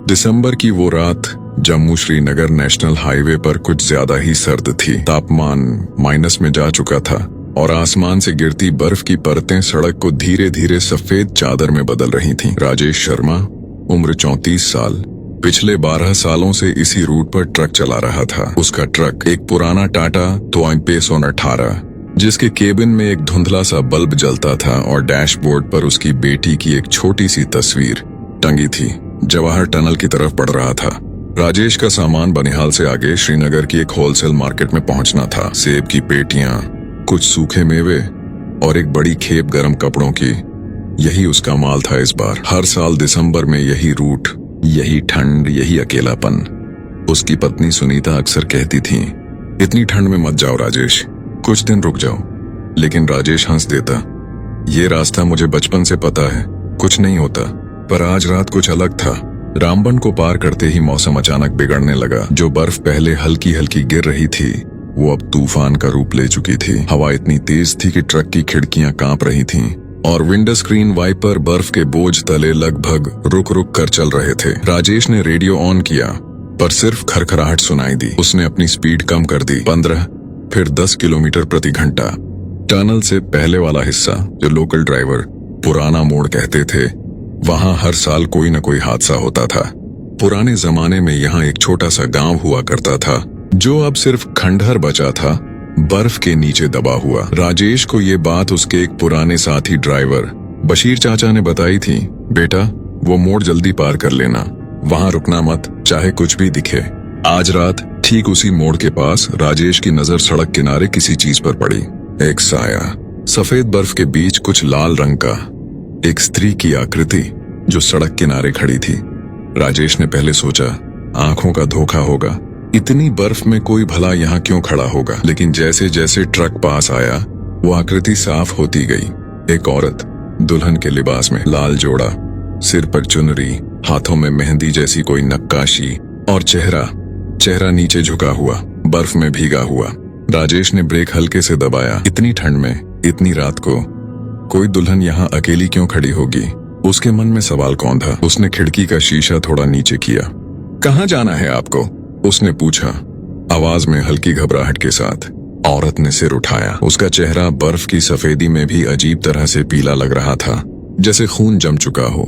दिसंबर की वो रात जम्मू श्रीनगर नेशनल हाईवे पर कुछ ज्यादा ही सर्द थी। तापमान माइनस में जा चुका था और आसमान से गिरती बर्फ की परतें सड़क को धीरे धीरे सफेद चादर में बदल रही थीं। राजेश शर्मा, उम्र 34 साल, पिछले 12 सालों से इसी रूट पर ट्रक चला रहा था। उसका ट्रक एक पुराना टाटा तो 18, जिसके केबिन में एक धुंधला सा बल्ब जलता था और डैशबोर्ड पर उसकी बेटी की एक छोटी सी तस्वीर टंगी थी, जवाहर टनल की तरफ बढ़ रहा था। राजेश का सामान बनिहाल से आगे श्रीनगर की एक होलसेल मार्केट में पहुंचना था। सेब की पेटियां, कुछ सूखे मेवे और एक बड़ी खेप गर्म कपड़ों की, यही उसका माल था इस बार। हर साल दिसंबर में यही रूट, यही ठंड, यही अकेलापन। उसकी पत्नी सुनीता अक्सर कहती थी, इतनी ठंड में मत जाओ राजेश, कुछ दिन रुक जाओ। लेकिन राजेश हंस देता, ये रास्ता मुझे बचपन से पता है, कुछ नहीं होता। पर आज रात कुछ अलग था। रामबन को पार करते ही मौसम अचानक बिगड़ने लगा। जो बर्फ पहले हल्की हल्की गिर रही थी, वो अब तूफान का रूप ले चुकी थी। हवा इतनी तेज थी कि ट्रक की खिड़कियां कांप रही थीं और विंडो स्क्रीन वाइपर बर्फ के बोझ तले लगभग रुक रुक कर चल रहे थे। राजेश ने रेडियो ऑन किया, पर सिर्फ खरखराहट सुनाई दी। उसने अपनी स्पीड कम कर दी, 15 फिर 10 किलोमीटर प्रति घंटा। टनल से पहले वाला हिस्सा, जो लोकल ड्राइवर पुराना मोड़ कहते थे, वहां हर साल कोई न कोई हादसा होता था। पुराने जमाने में यहाँ एक छोटा सा गांव हुआ करता था, जो अब सिर्फ खंडहर बचा था, बर्फ के नीचे दबा हुआ। राजेश को ये बात उसके एक पुराने साथी ड्राइवर बशीर चाचा ने बताई थी। बेटा, वो मोड़ जल्दी पार कर लेना, वहां रुकना मत, चाहे कुछ भी दिखे। आज रात ठीक उसी मोड़ के पास राजेश की नजर सड़क किनारे किसी चीज पर पड़ी। एक साया, सफेद बर्फ के बीच कुछ लाल रंग का, एक स्त्री की आकृति जो सड़क किनारे खड़ी थी। राजेश ने पहले सोचा, आंखों का धोखा होगा, इतनी बर्फ में कोई भला यहाँ क्यों खड़ा होगा। लेकिन जैसे जैसे ट्रक पास आया, वो आकृति साफ होती गई। एक औरत दुल्हन के लिबास में, लाल जोड़ा, सिर पर चुनरी, हाथों में मेहंदी जैसी कोई नक्काशी और चेहरा नीचे झुका हुआ, बर्फ में भीगा हुआ। राजेश ने ब्रेक हल्के से दबाया। इतनी ठंड में, इतनी रात को कोई दुल्हन यहाँ अकेली क्यों खड़ी होगी? उसके मन में सवाल कौन था? उसने खिड़की का शीशा थोड़ा नीचे किया। कहाँ जाना है आपको? उसने पूछा, आवाज में हल्की घबराहट के साथ। औरत ने सिर उठाया। उसका चेहरा बर्फ की सफेदी में भी अजीब तरह से पीला लग रहा था, जैसे खून जम चुका हो।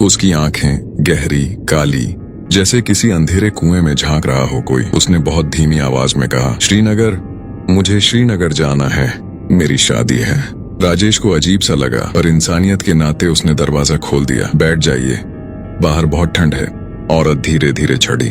उसकी आंखें गहरी, काली, जैसे किसी अंधेरे कुएं में झांक रहा हो कोई। उसने बहुत धीमी आवाज में कहा, श्रीनगर, मुझे श्रीनगर जाना है, मेरी शादी है। राजेश को अजीब सा लगा, पर इंसानियत के नाते उसने दरवाजा खोल दिया। बैठ जाइए, बाहर बहुत ठंड है। औरत धीरे धीरे चढ़ी।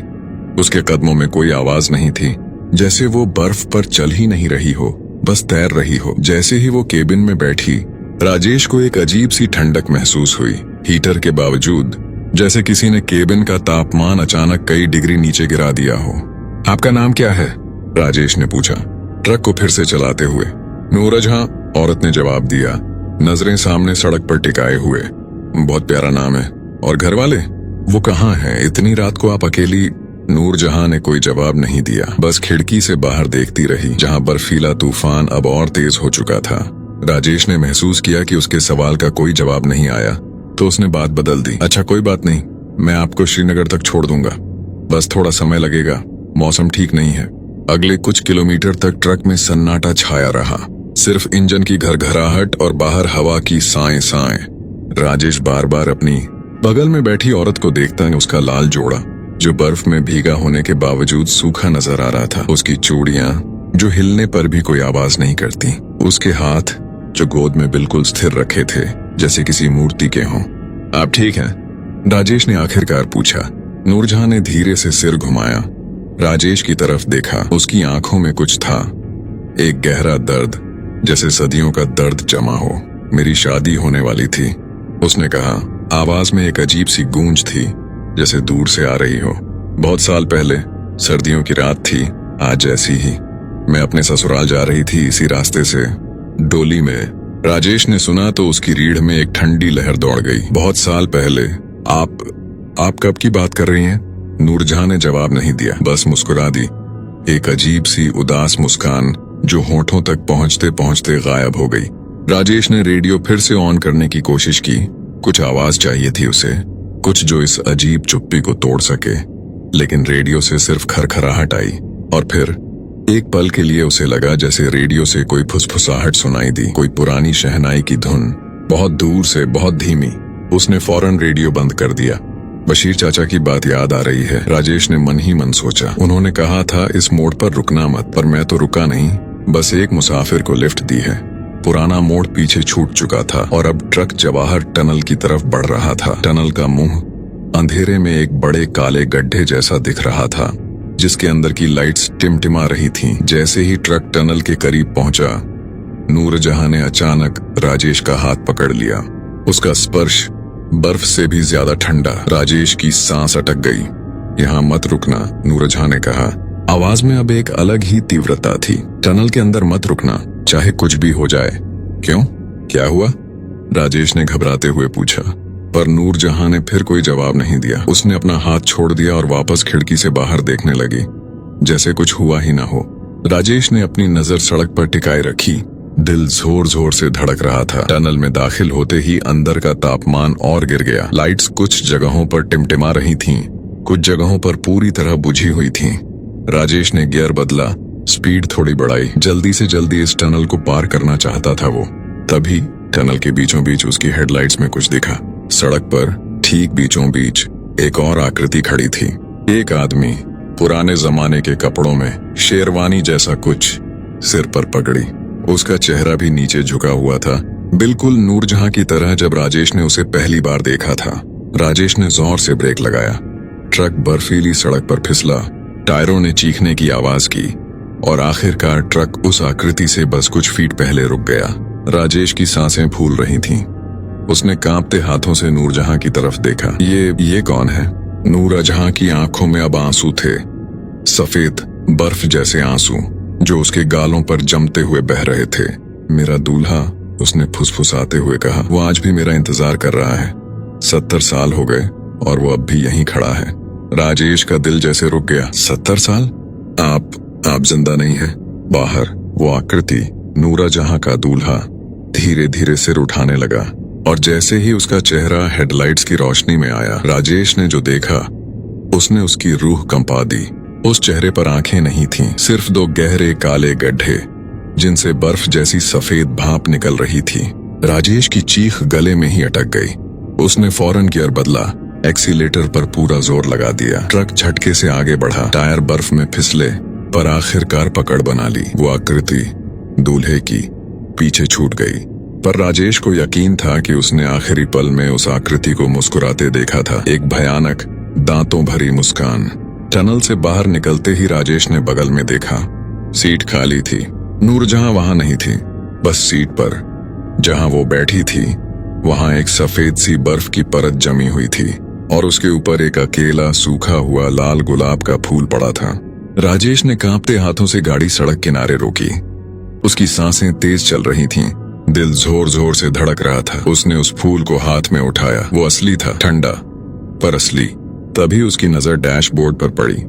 उसके कदमों में कोई आवाज नहीं थी, जैसे वो बर्फ पर चल ही नहीं रही हो, बस तैर रही हो। जैसे ही वो केबिन में बैठी, राजेश को एक अजीब सी ठंडक महसूस हुई। हीटर के बावजूद जैसे किसी ने केबिन का तापमान अचानक कई डिग्री नीचे गिरा दिया हो। आपका नाम क्या है? राजेश ने पूछा, ट्रक को फिर से चलाते हुए। नूरजहां, औरत ने जवाब दिया, नजरें सामने सड़क पर टिकाए हुए। बहुत प्यारा नाम है। और घर वाले? वो कहाँ हैं? इतनी रात को आप अकेली? नूरजहां ने कोई जवाब नहीं दिया, बस खिड़की से बाहर देखती रही, जहां बर्फीला तूफान अब और तेज हो चुका था। राजेश ने महसूस किया कि उसके सवाल का कोई जवाब नहीं आया, तो उसने बात बदल दी। अच्छा, कोई बात नहीं, मैं आपको श्रीनगर तक छोड़ दूंगा, बस थोड़ा समय लगेगा, मौसम ठीक नहीं है। अगले कुछ किलोमीटर तक ट्रक में सन्नाटा छाया रहा, सिर्फ इंजन की घरघराहट और बाहर हवा की साएं साएं। राजेश बार बार अपनी बगल में बैठी औरत को देखता, उसका लाल जोड़ा जो बर्फ में भीगा होने के बावजूद सूखा नजर आ रहा था। उसकी चूड़ियां जो हिलने पर भी कोई आवाज नहीं करती। उसके हाथ जो गोद में बिल्कुल स्थिर रखे थे, जैसे किसी मूर्ति के हों। आप ठीक हैं? राजेश ने आखिरकार पूछा। नूरजहां ने धीरे से सिर घुमाया, राजेश की तरफ देखा। उसकी आंखों में कुछ था, एक गहरा दर्द, जैसे सदियों का दर्द जमा हो। मेरी शादी होने वाली थी, उसने कहा। आवाज में एक अजीब सी गूंज थी, जैसे दूर से आ रही हो। बहुत साल पहले, सर्दियों की रात थी, आज जैसी ही। मैं अपने ससुराल जा रही थी, इसी रास्ते से, डोली में। राजेश ने सुना तो उसकी रीढ़ में एक ठंडी लहर दौड़ गई। बहुत साल पहले? आप कब की बात कर रही हैं? नूरजहां ने जवाब नहीं दिया, बस मुस्कुरा दी। एक अजीब सी उदास मुस्कान जो होठों तक पहुंचते पहुंचते गायब हो गई। राजेश ने रेडियो फिर से ऑन करने की कोशिश की। कुछ आवाज चाहिए थी उसे, कुछ जो इस अजीब चुप्पी को तोड़ सके। लेकिन रेडियो से सिर्फ खरखराहट आई और फिर एक पल के लिए उसे लगा जैसे रेडियो से कोई फुसफुसाहट सुनाई दी, कोई पुरानी शहनाई की धुन, बहुत दूर से, बहुत धीमी। उसने फौरन रेडियो बंद कर दिया। बशीर चाचा की बात याद आ रही है, राजेश ने मन ही मन सोचा। उन्होंने कहा था इस मोड़ पर रुकना मत, पर मैं तो रुका नहीं, बस एक मुसाफिर को लिफ्ट दी है। पुराना मोड़ पीछे छूट चुका था और अब ट्रक जवाहर टनल की तरफ बढ़ रहा था। टनल का मुंह अंधेरे में एक बड़े काले गड्ढे जैसा दिख रहा था, जिसके अंदर की लाइट्स टिमटिमा रही थीं। जैसे ही ट्रक टनल के करीब पहुंचा, नूरजहां ने अचानक राजेश का हाथ पकड़ लिया। उसका स्पर्श बर्फ से भी ज्यादा ठंडा। राजेश की सांस अटक गई। यहाँ मत रुकना, नूरजहां ने कहा। आवाज में अब एक अलग ही तीव्रता थी। टनल के अंदर मत रुकना, चाहे कुछ भी हो जाए। क्यों, क्या हुआ? राजेश ने घबराते हुए पूछा। पर नूरजहां ने फिर कोई जवाब नहीं दिया। उसने अपना हाथ छोड़ दिया और वापस खिड़की से बाहर देखने लगी, जैसे कुछ हुआ ही ना हो। राजेश ने अपनी नजर सड़क पर टिकाए रखी। दिल जोर जोर से धड़क रहा था। टनल में दाखिल होते ही अंदर का तापमान और गिर गया। लाइट्स कुछ जगहों पर टिमटिमा रही थीं, कुछ जगहों पर पूरी तरह बुझी हुई थीं। राजेश ने गियर बदला, स्पीड थोड़ी बढ़ाई। जल्दी से जल्दी इस टनल को पार करना चाहता था वो। तभी टनल के बीचों बीच उसकी हेडलाइट्स में कुछ दिखा। सड़क पर ठीक बीचों बीच एक और आकृति खड़ी थी। एक आदमी पुराने जमाने के कपड़ों में, शेरवानी जैसा कुछ, सिर पर पगड़ी। उसका चेहरा भी नीचे झुका हुआ था, बिल्कुल नूरजहां की तरह जब राजेश ने उसे पहली बार देखा था। राजेश ने जोर से ब्रेक लगाया। ट्रक बर्फीली सड़क पर फिसला, टायरों ने चीखने की आवाज की और आखिरकार ट्रक उस आकृति से बस कुछ फीट पहले रुक गया। राजेश की सांसें फूल रही थीं। उसने कांपते हाथों से नूरजहां की तरफ देखा। ये कौन है? नूरजहां की आंखों में अब आंसू थे, सफेद बर्फ जैसे आंसू जो उसके गालों पर जमते हुए बह रहे थे। मेरा दूल्हा, उसने फुसफुसाते हुए कहा। वो आज भी मेरा इंतजार कर रहा है। 70 साल हो गए और वो अब भी यहीं खड़ा है। राजेश का दिल जैसे रुक गया। 70 साल? आप जिंदा नहीं है। बाहर वो आकृति, नूरजहां का दूल्हा, धीरे धीरे सिर उठाने लगा और जैसे ही उसका चेहरा हेडलाइट्स की रोशनी में आया, राजेश ने जो देखा उसने उसकी रूह कंपा दी। उस चेहरे पर आंखें नहीं थीं, सिर्फ 2 गहरे काले गड्ढे जिनसे बर्फ जैसी सफेद भाप निकल रही थी। राजेश की चीख गले में ही अटक गई। उसने फौरन गियर बदला, एक्सीलेटर पर पूरा जोर लगा दिया। ट्रक झटके से आगे बढ़ा, टायर बर्फ में फिसले, पर आखिरकार पकड़ बना ली। वो आकृति दूल्हे की पीछे छूट गई, पर राजेश को यकीन था कि उसने आखिरी पल में उस आकृति को मुस्कुराते देखा था। एक भयानक, दांतों भरी मुस्कान। टनल से बाहर निकलते ही राजेश ने बगल में देखा। सीट खाली थी। नूरजहां वहां नहीं थी, बस सीट पर जहां वो बैठी थी वहां एक सफेद सी बर्फ की परत जमी हुई थी और उसके ऊपर एक अकेला सूखा हुआ लाल गुलाब का फूल पड़ा था। राजेश ने कांपते हाथों से गाड़ी सड़क किनारे रोकी। उसकी सांसें तेज चल रही थीं, दिल जोर जोर से धड़क रहा था। उसने उस फूल को हाथ में उठाया। वो असली था, ठंडा पर असली। तभी उसकी नजर डैशबोर्ड पर पड़ी।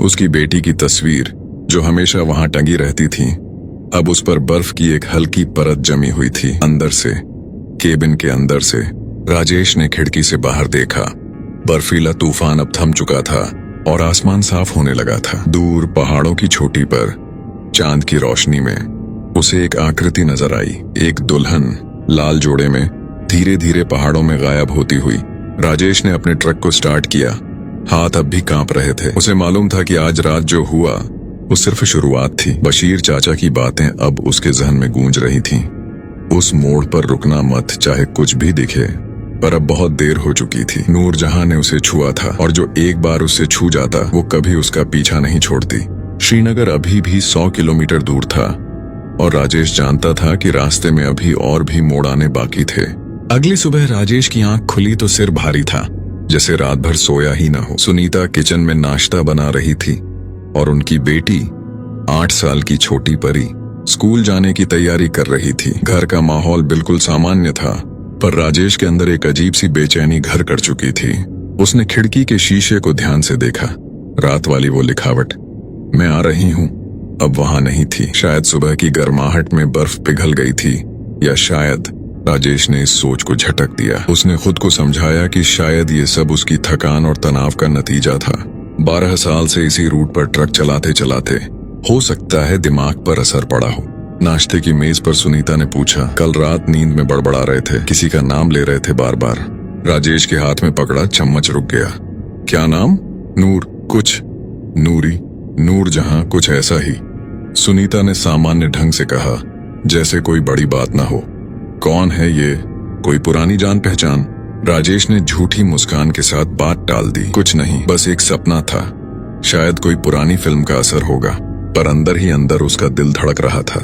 उसकी बेटी की तस्वीर जो हमेशा वहां टंगी रहती थी, अब उस पर बर्फ की एक हल्की परत जमी हुई थी। अंदर से, केबिन के अंदर से राजेश ने खिड़की से बाहर देखा। बर्फीला तूफान अब थम चुका था और आसमान साफ होने लगा था। दूर पहाड़ों की चोटी पर चांद की रोशनी में उसे एक आकृति नजर आई। एक दुल्हन लाल जोड़े में धीरे धीरे पहाड़ों में गायब होती हुई। राजेश ने अपने ट्रक को स्टार्ट किया। हाथ अब भी कांप रहे थे। उसे मालूम था कि आज रात जो हुआ वो सिर्फ शुरुआत थी। बशीर चाचा की बातें अब उसके जहन में गूंज रही थीं। उस मोड़ पर रुकना मत, चाहे कुछ भी दिखे। पर अब बहुत देर हो चुकी थी। नूरजहां ने उसे छुआ था और जो एक बार उससे छू जाता वो कभी उसका पीछा नहीं छोड़ती। श्रीनगर अभी भी 100 किलोमीटर दूर था और राजेश जानता था कि रास्ते में अभी और भी मोड़ आने बाकी थे। अगली सुबह राजेश की आंख खुली तो सिर भारी था, जैसे रात भर सोया ही ना हो। सुनीता किचन में नाश्ता बना रही थी और उनकी बेटी 8 साल की छोटी परी स्कूल जाने की तैयारी कर रही थी। घर का माहौल बिल्कुल सामान्य था, पर राजेश के अंदर एक अजीब सी बेचैनी घर कर चुकी थी। उसने खिड़की के शीशे को ध्यान से देखा। रात वाली वो लिखावट, मैं आ रही हूँ, अब वहां नहीं थी। शायद सुबह की गर्माहट में बर्फ पिघल गई थी, या शायद राजेश ने इस सोच को झटक दिया। उसने खुद को समझाया कि शायद ये सब उसकी थकान और तनाव का नतीजा था। 12 साल से इसी रूट पर ट्रक चलाते चलाते हो सकता है दिमाग पर असर पड़ा हो। नाश्ते की मेज पर सुनीता ने पूछा, कल रात नींद में बड़बड़ा रहे थे, किसी का नाम ले रहे थे बार बार। राजेश के हाथ में पकड़ा चम्मच रुक गया। क्या नाम? नूर कुछ, नूरी, नूर जहां, कुछ ऐसा ही। सुनीता ने सामान्य ढंग से कहा, जैसे कोई बड़ी बात ना हो। कौन है ये? कोई पुरानी जान पहचान? राजेश ने झूठी मुस्कान के साथ बात टाल दी। कुछ नहीं, बस एक सपना था। शायद कोई पुरानी फिल्म का असर होगा, पर अंदर ही अंदर उसका दिल धड़क रहा था।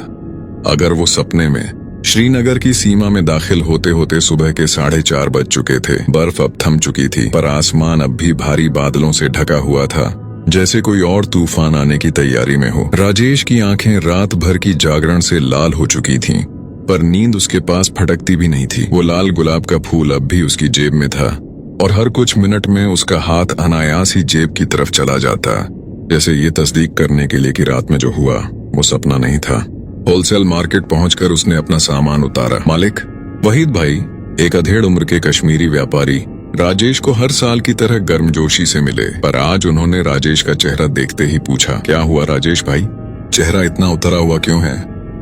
अगर वो सपने में श्रीनगर की सीमा में दाखिल होते होते सुबह के 4:30 बज चुके थे। बर्फ अब थम चुकी थी, पर आसमान अब भी भारी बादलों से ढका हुआ था, जैसे कोई और तूफान आने की तैयारी में हो। राजेश की आंखें रात भर की जागरण से लाल हो चुकी थीं, पर नींद उसके पास फटकती भी नहीं थी। वो लाल गुलाब का फूल अब भी उसकी जेब में था, और हर कुछ मिनट में उसका हाथ अनायास ही जेब की तरफ चला जाता, जैसे ये तस्दीक करने के लिए कि रात में जो हुआ वो सपना नहीं था। होलसेल मार्केट पहुंचकर उसने अपना सामान उतारा। मालिक? वहीद भाई, एक अधेड़ उम्र के कश्मीरी व्यापारी, राजेश को हर साल की तरह गर्मजोशी से मिले, पर आज उन्होंने राजेश का चेहरा देखते ही पूछा, क्या हुआ राजेश भाई? चेहरा इतना उतरा हुआ क्यों है?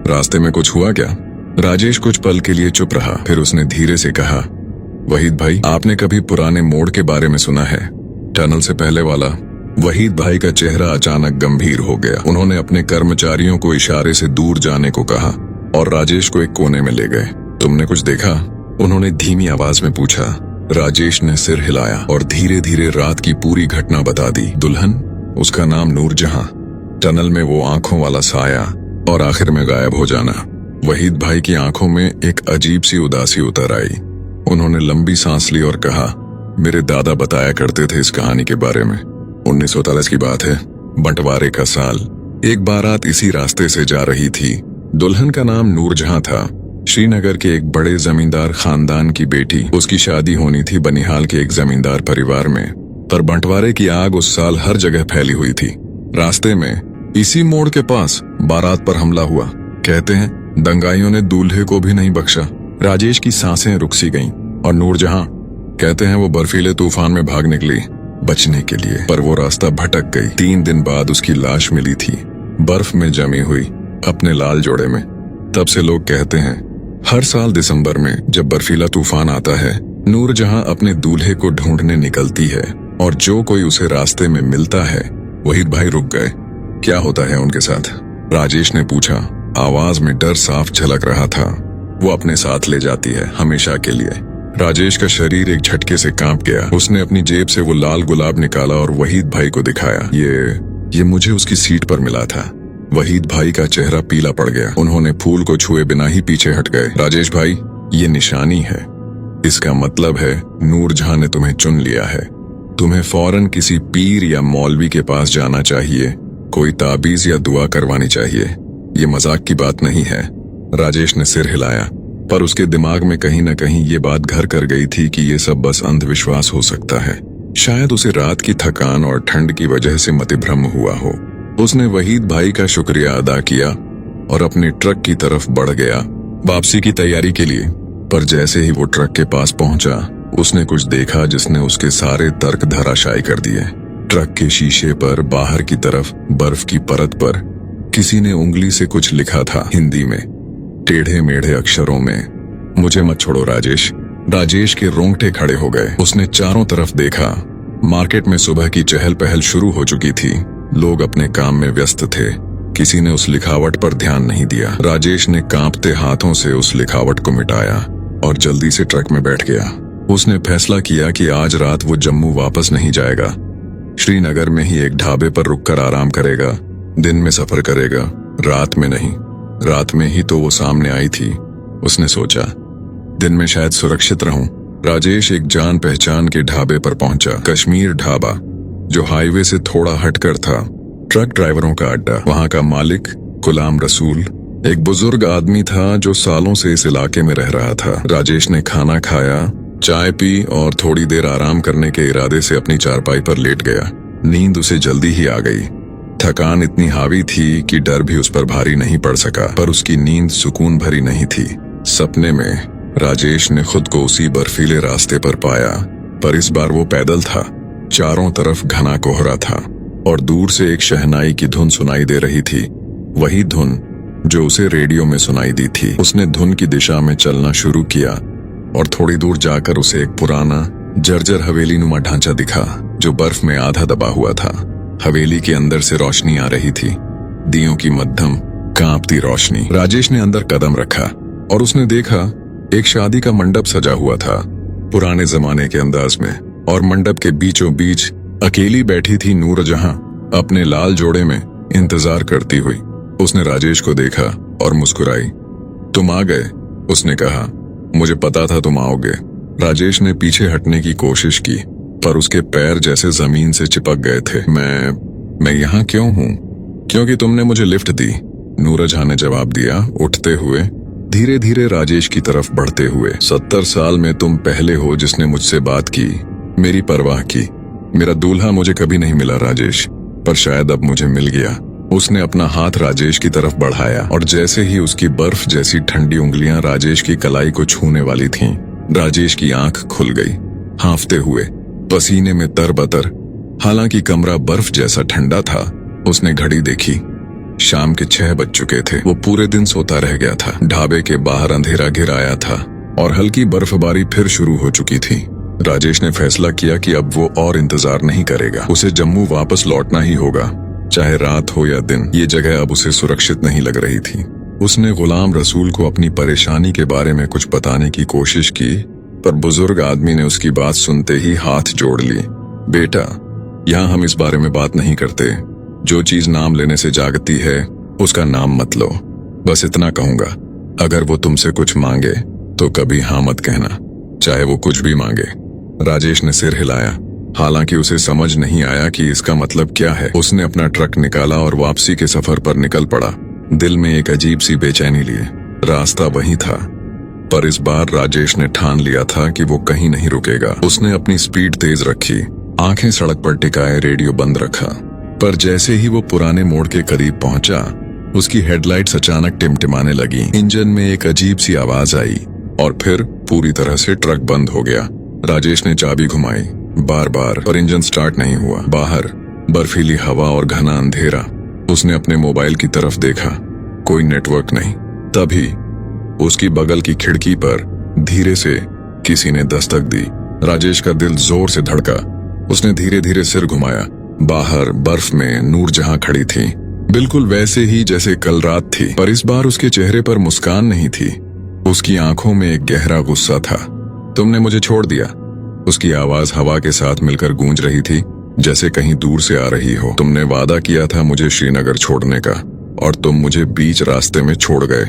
रास्ते में कुछ हुआ क्या? राजेश कुछ पल के लिए चुप रहा, फिर उसने धीरे से कहा, वहीद भाई, आपने कभी पुराने मोड़ के बारे में सुना है? टनल से पहले वाला। वहीद भाई का चेहरा अचानक गंभीर हो गया। उन्होंने अपने कर्मचारियों को इशारे से दूर जाने को कहा और राजेश को एक कोने में ले गए। तुमने कुछ देखा? उन्होंने धीमी आवाज में पूछा। राजेश ने सिर हिलाया और धीरे धीरे रात की पूरी घटना बता दी। दुल्हन, उसका नाम नूरजहां, टनल में वो आंखों वाला साया, और आखिर में गायब हो जाना। वहीद भाई की आंखों में एक अजीब सी उदासी उतर आई। उन्होंने लंबी सांस ली और कहा, मेरे दादा बताया करते थे इस कहानी के बारे में। 1943 की बात है, बंटवारे का साल। एक बारात इसी रास्ते से जा रही थी। दुल्हन का नाम नूरजहां था। श्रीनगर के एक बड़े जमींदार खानदान की बेटी। उसकी शादी होनी थी बनिहाल के एक जमींदार परिवार में, पर बंटवारे की आग उस साल हर जगह फैली हुई थी। रास्ते में इसी मोड़ के पास बारात पर हमला हुआ। कहते हैं दंगाइयों ने दूल्हे को भी नहीं बख्शा। राजेश की सांसें रुक सी गईं, और नूरजहां, कहते हैं वो बर्फीले तूफान में भाग निकली बचने के लिए, पर वो रास्ता भटक गई। 3 दिन बाद उसकी लाश मिली थी, बर्फ में जमी हुई, अपने लाल जोड़े में। तब से लोग कहते हैं हर साल दिसंबर में जब बर्फीला तूफान आता है, नूरजहां अपने दूल्हे को ढूंढने निकलती है, और जो कोई उसे रास्ते में मिलता है। वहीद भाई रुक गए। क्या होता है उनके साथ? राजेश ने पूछा। आवाज में डर साफ झलक रहा था। वो अपने साथ ले जाती है, हमेशा के लिए। राजेश का शरीर एक झटके से कांप गया। उसने अपनी जेब से वो लाल गुलाब निकाला और वहीद भाई को दिखाया। ये मुझे उसकी सीट पर मिला था। वहीद भाई का चेहरा पीला पड़ गया। उन्होंने फूल को छुए बिना ही पीछे हट गए। राजेश भाई, ये निशानी है। इसका मतलब है नूरजहां ने तुम्हें चुन लिया है। तुम्हें फौरन किसी पीर या मौलवी के पास जाना चाहिए, कोई ताबीज या दुआ करवानी चाहिए। ये मजाक की बात नहीं है। राजेश ने सिर हिलाया, पर उसके दिमाग में कहीं न कहीं ये बात घर कर गई थी कि ये सब बस अंधविश्वास हो सकता है। शायद उसे रात की थकान और ठंड की वजह से मतिभ्रम हुआ हो। उसने वहीद भाई का शुक्रिया अदा किया और अपने ट्रक की तरफ बढ़ गया, वापसी की तैयारी के लिए। पर जैसे ही वो ट्रक के पास पहुंचा, उसने कुछ देखा जिसने उसके सारे तर्क धराशायी कर दिए। ट्रक के शीशे पर बाहर की तरफ बर्फ की परत पर किसी ने उंगली से कुछ लिखा था, हिंदी में, टेढ़े मेढ़े अक्षरों में, मुझे मत छोड़ो राजेश। राजेश के रोंगटे खड़े हो गए। उसने चारों तरफ देखा। मार्केट में सुबह की चहल पहल शुरू हो चुकी थी। लोग अपने काम में व्यस्त थे। किसी ने उस लिखावट पर ध्यान नहीं दिया। राजेश ने कांपते हाथों से उस लिखावट को मिटाया और जल्दी से ट्रक में बैठ गया। उसने फैसला किया कि आज रात वो जम्मू वापस नहीं जाएगा। श्रीनगर में ही एक ढाबे पर रुककर आराम करेगा। दिन में सफर करेगा, रात में नहीं। रात में ही तो वो सामने आई थी। उसने सोचा, दिन में शायद सुरक्षित रहूं। राजेश एक जान पहचान के ढाबे पर पहुंचा, कश्मीर ढाबा, जो हाईवे से थोड़ा हटकर था। ट्रक ड्राइवरों का अड्डा। वहां का मालिक गुलाम रसूल एक बुजुर्ग आदमी था जो सालों से इस इलाके में रह रहा था। राजेश ने खाना खाया, चाय पी और थोड़ी देर आराम करने के इरादे से अपनी चारपाई पर लेट गया। नींद उसे जल्दी ही आ गई। थकान इतनी हावी थी कि डर भी उस पर भारी नहीं पड़ सका, पर उसकी नींद सुकून भरी नहीं थी। सपने में राजेश ने खुद को उसी बर्फीले रास्ते पर पाया, पर इस बार वो पैदल था। चारों तरफ घना कोहरा था और दूर से एक शहनाई की धुन सुनाई दे रही थी, वही धुन जो उसे रेडियो में सुनाई दी थी। उसने धुन की दिशा में चलना शुरू किया और थोड़ी दूर जाकर उसे एक पुराना जर्जर हवेली नुमा ढांचा दिखा जो बर्फ में आधा दबा हुआ था। हवेली के अंदर से रोशनी आ रही थी, दियों की मध्यम कांपती रोशनी। राजेश ने अंदर कदम रखा और उसने देखा एक शादी का मंडप सजा हुआ था, पुराने जमाने के अंदाज में, और मंडप के बीचों बीच अकेली बैठी थी नूरजहां अपने लाल जोड़े में इंतजार करती हुई। उसने राजेश को देखा और मुस्कुराई। तुम आ गए, उसने कहा। मुझे पता था तुम आओगे। राजेश ने पीछे हटने की कोशिश की, पर उसके पैर जैसे जमीन से चिपक गए थे। मैं यहाँ क्यों हूँ? क्योंकि तुमने मुझे लिफ्ट दी, नूरजहां ने जवाब दिया, उठते हुए, धीरे धीरे राजेश की तरफ बढ़ते हुए। 70 साल में तुम पहले हो जिसने मुझसे बात की, मेरी परवाह की। मेरा दूल्हा मुझे कभी नहीं मिला राजेश, पर शायद अब मुझे मिल गया। उसने अपना हाथ राजेश की तरफ बढ़ाया और जैसे ही उसकी बर्फ जैसी ठंडी उंगलियां राजेश की कलाई को छूने वाली थीं, राजेश की आंख खुल गई, हांफते हुए, पसीने में तरबतर। हालांकि कमरा बर्फ जैसा ठंडा था। उसने घड़ी देखी, शाम के 6 बज चुके थे। वो पूरे दिन सोता रह गया था। ढाबे के बाहर अंधेरा घिर आया था और हल्की बर्फबारी फिर शुरू हो चुकी थी। राजेश ने फैसला किया कि अब वो और इंतजार नहीं करेगा। उसे जम्मू वापस लौटना ही होगा, चाहे रात हो या दिन। ये जगह अब उसे सुरक्षित नहीं लग रही थी। उसने गुलाम रसूल को अपनी परेशानी के बारे में कुछ बताने की कोशिश की, पर बुजुर्ग आदमी ने उसकी बात सुनते ही हाथ जोड़ ली। बेटा, यहाँ हम इस बारे में बात नहीं करते। जो चीज नाम लेने से जागती है उसका नाम मत लो। बस इतना कहूंगा, अगर वो तुमसे कुछ मांगे तो कभी हाँ मत कहना, चाहे वो कुछ भी मांगे। राजेश ने सिर हिलाया। हालांकि उसे समझ नहीं आया कि इसका मतलब क्या है। उसने अपना ट्रक निकाला और वापसी के सफर पर निकल पड़ा, दिल में एक अजीब सी बेचैनी लिए। रास्ता वही था, पर इस बार राजेश ने ठान लिया था कि वो कहीं नहीं रुकेगा। उसने अपनी स्पीड तेज रखी, आंखें सड़क पर टिकाए, रेडियो बंद रखा। पर जैसे ही वो पुराने मोड़ के करीब पहुंचा, उसकी हेडलाइट्स अचानक टिमटिमाने लगी। इंजन में एक अजीब सी आवाज आई और फिर पूरी तरह से ट्रक बंद हो गया। राजेश ने चाबी घुमाई बार बार, पर इंजन स्टार्ट नहीं हुआ। बाहर बर्फीली हवा और घना अंधेरा। उसने अपने मोबाइल की तरफ देखा, कोई नेटवर्क नहीं। तभी उसकी बगल की खिड़की पर धीरे से किसी ने दस्तक दी। राजेश का दिल जोर से धड़का। उसने धीरे धीरे सिर घुमाया। बाहर बर्फ में नूरजहां खड़ी थी, बिल्कुल वैसे ही जैसे कल रात थी, पर इस बार उसके चेहरे पर मुस्कान नहीं थी। उसकी आंखों में एक गहरा गुस्सा था। तुमने मुझे छोड़ दिया, उसकी आवाज हवा के साथ मिलकर गूंज रही थी, जैसे कहीं दूर से आ रही हो। तुमने वादा किया था मुझे श्रीनगर छोड़ने का, और तुम मुझे बीच रास्ते में छोड़ गए।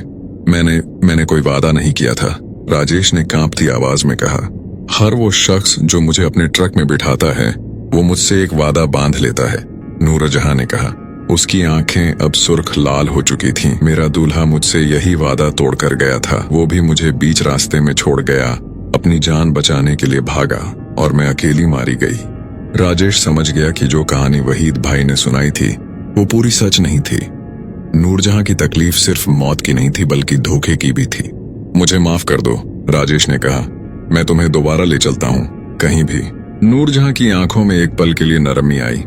मैंने कोई वादा नहीं किया था, राजेश ने कांपती आवाज में कहा। हर वो शख्स जो मुझे अपने ट्रक में बिठाता है, वो मुझसे एक वादा बांध लेता है, नूरजहां ने कहा। उसकी आंखें अब सुर्ख लाल हो चुकी थीं। मेरा दूल्हा मुझसे यही वादा तोड़कर गया था। वो भी मुझे बीच रास्ते में छोड़ गया, अपनी जान बचाने के लिए भागा और मैं अकेली मारी गई। राजेश समझ गया कि जो कहानी वहीद भाई ने सुनाई थी वो पूरी सच नहीं थी। नूरजहां की तकलीफ सिर्फ मौत की नहीं थी, बल्कि धोखे की भी थी। मुझे माफ कर दो, राजेश ने कहा। मैं तुम्हें दोबारा ले चलता हूँ, कहीं भी। नूरजहां की आंखों में एक पल के लिए नरमी आई।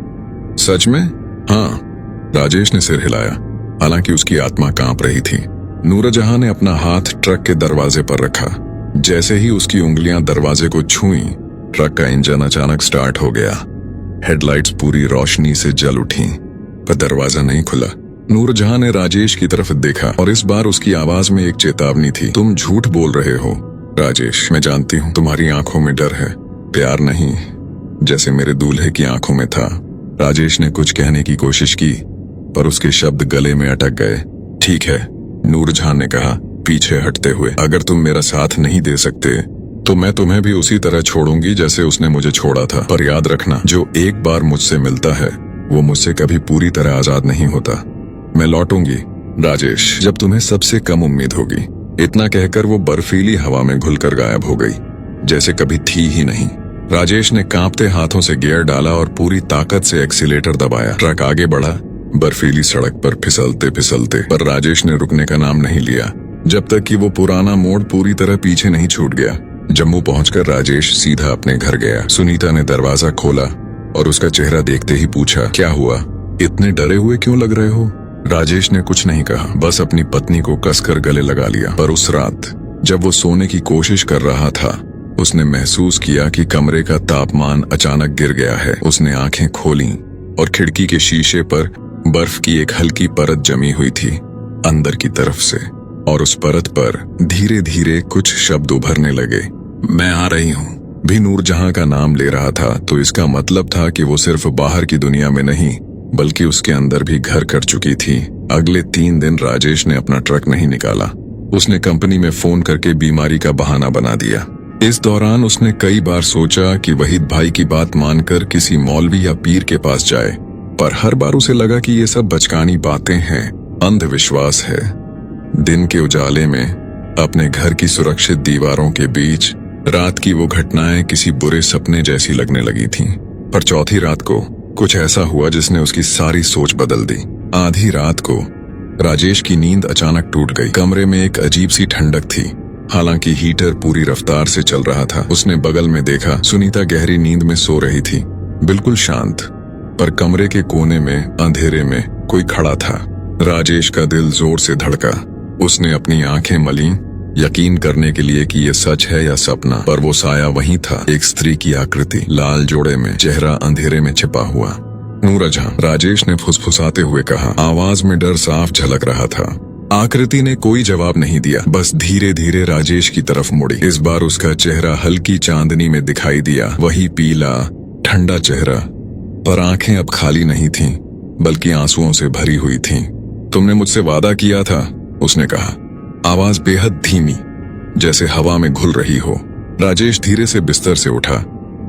सच में? हाँ, राजेश ने सिर हिलाया। हालांकि उसकी आत्मा कांप रही थी। नूरजहां ने अपना हाथ ट्रक के दरवाजे पर रखा। जैसे ही उसकी उंगलियां दरवाजे को छुईं, ट्रक का इंजन अचानक स्टार्ट हो गया। हेडलाइट्स पूरी रोशनी से जल उठीं, पर दरवाजा नहीं खुला। नूरजहां ने राजेश की तरफ देखा और इस बार उसकी आवाज में एक चेतावनी थी। तुम झूठ बोल रहे हो राजेश, मैं जानती हूँ। तुम्हारी आंखों में डर है, प्यार नहीं, जैसे मेरे दूल्हे की आंखों में था। राजेश ने कुछ कहने की कोशिश की, पर उसके शब्द गले में अटक गए। ठीक है, नूरजहां ने कहा पीछे हटते हुए। अगर तुम मेरा साथ नहीं दे सकते तो मैं तुम्हें भी उसी तरह छोड़ूंगी जैसे उसने मुझे छोड़ा था। पर याद रखना, जो एक बार मुझसे मिलता है वो मुझसे कभी पूरी तरह आजाद नहीं होता। मैं लौटूंगी राजेश, जब तुम्हें सबसे कम उम्मीद होगी। इतना कहकर वो बर्फीली हवा में घुलकर गायब हो गई, जैसे कभी थी ही नहीं। राजेश ने कांपते हाथों से गियर डाला और पूरी ताकत से एक्सीलेटर दबाया। ट्रक आगे बढ़ा, बर्फीली सड़क पर फिसलते फिसलते, पर राजेश ने रुकने का नाम नहीं लिया। जब तक कि वो पुराना मोड़ पूरी तरह पीछे नहीं छूट गया। जम्मू पहुंचकर राजेश सीधा अपने घर गया। सुनीता ने दरवाजा खोला और उसका चेहरा देखते ही पूछा, क्या हुआ? इतने डरे हुए क्यों लग रहे हो? राजेश ने कुछ नहीं कहा, बस अपनी पत्नी को कसकर गले लगा लिया। पर उस रात जब वो सोने की कोशिश कर रहा था, उसने महसूस किया कि कमरे का तापमान अचानक गिर गया है। उसने आंखें खोलीं और खिड़की के शीशे पर बर्फ की एक हल्की परत जमी हुई थी अंदर की तरफ से, और उस परत पर धीरे धीरे कुछ शब्द उभरने लगे। मैं आ रही हूँ भी नूरजहां का नाम ले रहा था, तो इसका मतलब था कि वो सिर्फ बाहर की दुनिया में नहीं बल्कि उसके अंदर भी घर कर चुकी थी। अगले 3 दिन राजेश ने अपना ट्रक नहीं निकाला। उसने कंपनी में फोन करके बीमारी का बहाना बना दिया। इस दौरान उसने कई बार सोचा कि वहीद भाई की बात मानकर किसी मौलवी या पीर के पास जाए, पर हर बार उसे लगा कि ये सब बचकानी बातें हैं, अंधविश्वास है। दिन के उजाले में अपने घर की सुरक्षित दीवारों के बीच रात की वो घटनाएं किसी बुरे सपने जैसी लगने लगी थीं। पर चौथी रात को कुछ ऐसा हुआ जिसने उसकी सारी सोच बदल दी। आधी रात को राजेश की नींद अचानक टूट गई। कमरे में एक अजीब सी ठंडक थी, हालांकि हीटर पूरी रफ्तार से चल रहा था। उसने बगल में देखा, सुनीता गहरी नींद में सो रही थी, बिल्कुल शांत। पर कमरे के कोने में अंधेरे में कोई खड़ा था। राजेश का दिल जोर से धड़का। उसने अपनी आंखें मलीं, यकीन करने के लिए कि ये सच है या सपना। पर वो साया वहीं था, एक स्त्री की आकृति, लाल जोड़े में, चेहरा अंधेरे में छिपा हुआ। नूरजहां, राजेश ने फुसफुसाते हुए कहा। आवाज में डर साफ झलक रहा था। आकृति ने कोई जवाब नहीं दिया, बस धीरे धीरे राजेश की तरफ मुड़ी। इस बार उसका चेहरा हल्की चांदनी में दिखाई दिया, वही पीला ठंडा चेहरा, पर आंखें अब खाली नहीं थीं, बल्कि आंसुओं से भरी हुई थीं। तुमने मुझसे वादा किया था, उसने कहा, आवाज बेहद धीमी, जैसे हवा में घुल रही हो। राजेश धीरे से बिस्तर से उठा,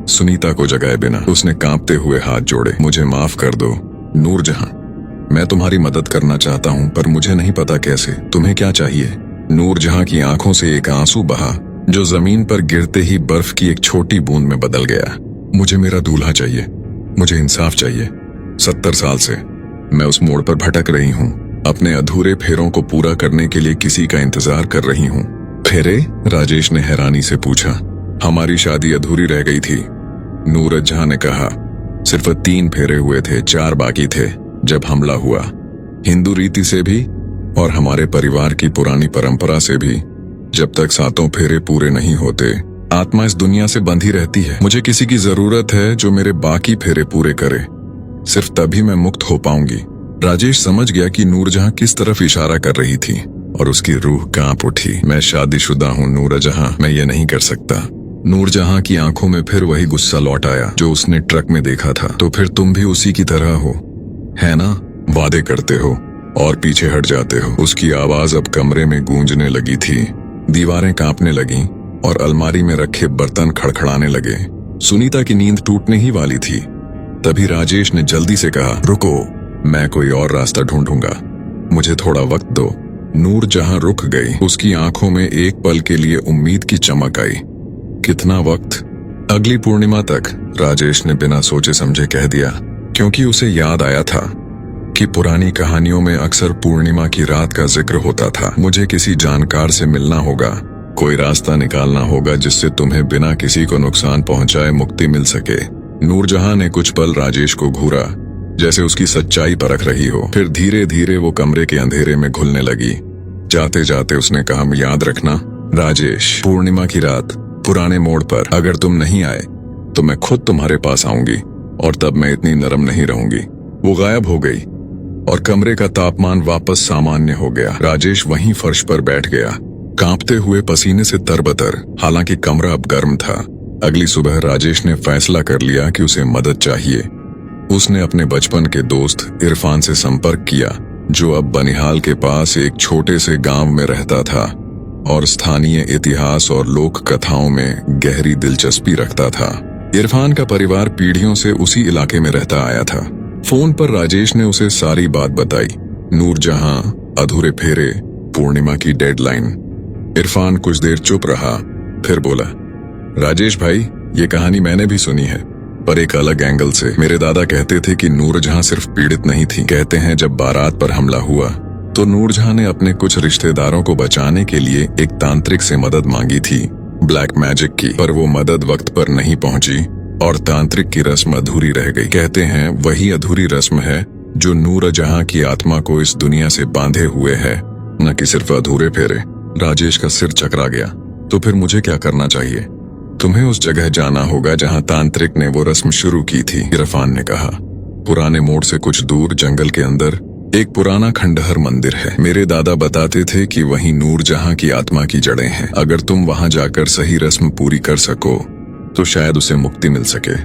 सुनीता को जगाए बिना। उसने कांपते हुए हाथ जोड़े। मुझे माफ कर दो नूरजहां, मैं तुम्हारी मदद करना चाहता हूं, पर मुझे नहीं पता कैसे। तुम्हें क्या चाहिए? नूरजहां की आंखों से एक आंसू बहा, जो जमीन पर गिरते ही बर्फ की एक छोटी बूंद में बदल गया। मुझे मेरा दूल्हा चाहिए, मुझे इंसाफ चाहिए। 70 साल से मैं उस मोड़ पर भटक रही हूँ, अपने अधूरे फेरों को पूरा करने के लिए किसी का इंतजार कर रही हूँ। फेरे? राजेश ने हैरानी से पूछा। हमारी शादी अधूरी रह गई थी, नूरजहां ने कहा। सिर्फ 3 फेरे हुए थे, 4 बाकी थे जब हमला हुआ। हिंदू रीति से भी और हमारे परिवार की पुरानी परंपरा से भी, जब तक 7 फेरे पूरे नहीं होते, आत्मा इस दुनिया से बंधी रहती है। मुझे किसी की जरूरत है जो मेरे बाकी फेरे पूरे करे, सिर्फ तभी मैं मुक्त हो पाऊंगी। राजेश समझ गया कि नूरजहां किस तरफ इशारा कर रही थी, और उसकी रूह कांप उठी। मैं शादीशुदा हूँ नूरजहां, मैं ये नहीं कर सकता। नूरजहां की आंखों में फिर वही गुस्सा लौट आया जो उसने ट्रक में देखा था। तो फिर तुम भी उसी की तरह हो, है ना? वादे करते हो और पीछे हट जाते हो। उसकी आवाज अब कमरे में गूंजने लगी थी। दीवारें कांपने लगीं और अलमारी में रखे बर्तन खड़खड़ाने लगे। सुनीता की नींद टूटने ही वाली थी। तभी राजेश ने जल्दी से कहा, रुको, मैं कोई और रास्ता ढूंढूंगा, मुझे थोड़ा वक्त दो। नूरजहां रुक गई। उसकी आंखों में एक पल के लिए उम्मीद की चमक आई। कितना वक्त? अगली पूर्णिमा तक, राजेश ने बिना सोचे समझे कह दिया, क्योंकि उसे याद आया था कि पुरानी कहानियों में अक्सर पूर्णिमा की रात का जिक्र होता था। मुझे किसी जानकार से मिलना होगा, कोई रास्ता निकालना होगा जिससे तुम्हें बिना किसी को नुकसान पहुंचाए मुक्ति मिल सके। नूरजहां ने कुछ पल राजेश को घूरा, जैसे उसकी सच्चाई परख रही हो। फिर धीरे धीरे वो कमरे के अंधेरे में घुलने लगी। जाते जाते उसने कहा, याद रखना राजेश, पूर्णिमा की रात पुराने मोड़ पर अगर तुम नहीं आए तो मैं खुद तुम्हारे पास आऊंगी, और तब मैं इतनी नरम नहीं रहूंगी। वो गायब हो गई और कमरे का तापमान वापस सामान्य हो गया। राजेश वहीं फर्श पर बैठ गया, कांपते हुए, पसीने से तरबतर। हालांकि कमरा अब गर्म था। अगली सुबह राजेश ने फैसला कर लिया कि उसे मदद चाहिए। उसने अपने बचपन के दोस्त इरफान से संपर्क किया, जो अब बनिहाल के पास एक छोटे से गांव में रहता था और स्थानीय इतिहास और लोक कथाओं में गहरी दिलचस्पी रखता था। इरफान का परिवार पीढ़ियों से उसी इलाके में रहता आया था। फोन पर राजेश ने उसे सारी बात बताई, नूरजहां, अधूरे फेरे, पूर्णिमा की डेडलाइन। इरफान कुछ देर चुप रहा, फिर बोला, राजेश भाई, ये कहानी मैंने भी सुनी है, पर एक अलग एंगल से। मेरे दादा कहते थे कि नूरजहां सिर्फ पीड़ित नहीं थी। कहते हैं जब बारात पर हमला हुआ तो नूरजहां ने अपने कुछ रिश्तेदारों को बचाने के लिए एक तांत्रिक से मदद मांगी थी, ब्लैक मैजिक की, पर वो मदद वक्त पर नहीं पहुंची और तांत्रिक की रस्म अधूरी रह गई। कहते हैं वही अधूरी रस्म है जो नूरजहां की आत्मा को इस दुनिया से बांधे हुए है, न कि सिर्फ अधूरे फेरे। राजेश का सिर चकरा गया। तो फिर मुझे क्या करना चाहिए? तुम्हें उस जगह जाना होगा जहां तांत्रिक ने वो रस्म शुरू की थी, इरफान ने कहा। पुराने मोड़ से कुछ दूर जंगल के अंदर एक पुराना खंडहर मंदिर है। मेरे दादा बताते थे कि वहीं नूरजहां की आत्मा की जड़ें हैं। अगर तुम वहां जाकर सही रस्म पूरी कर सको तो शायद उसे मुक्ति मिल सके।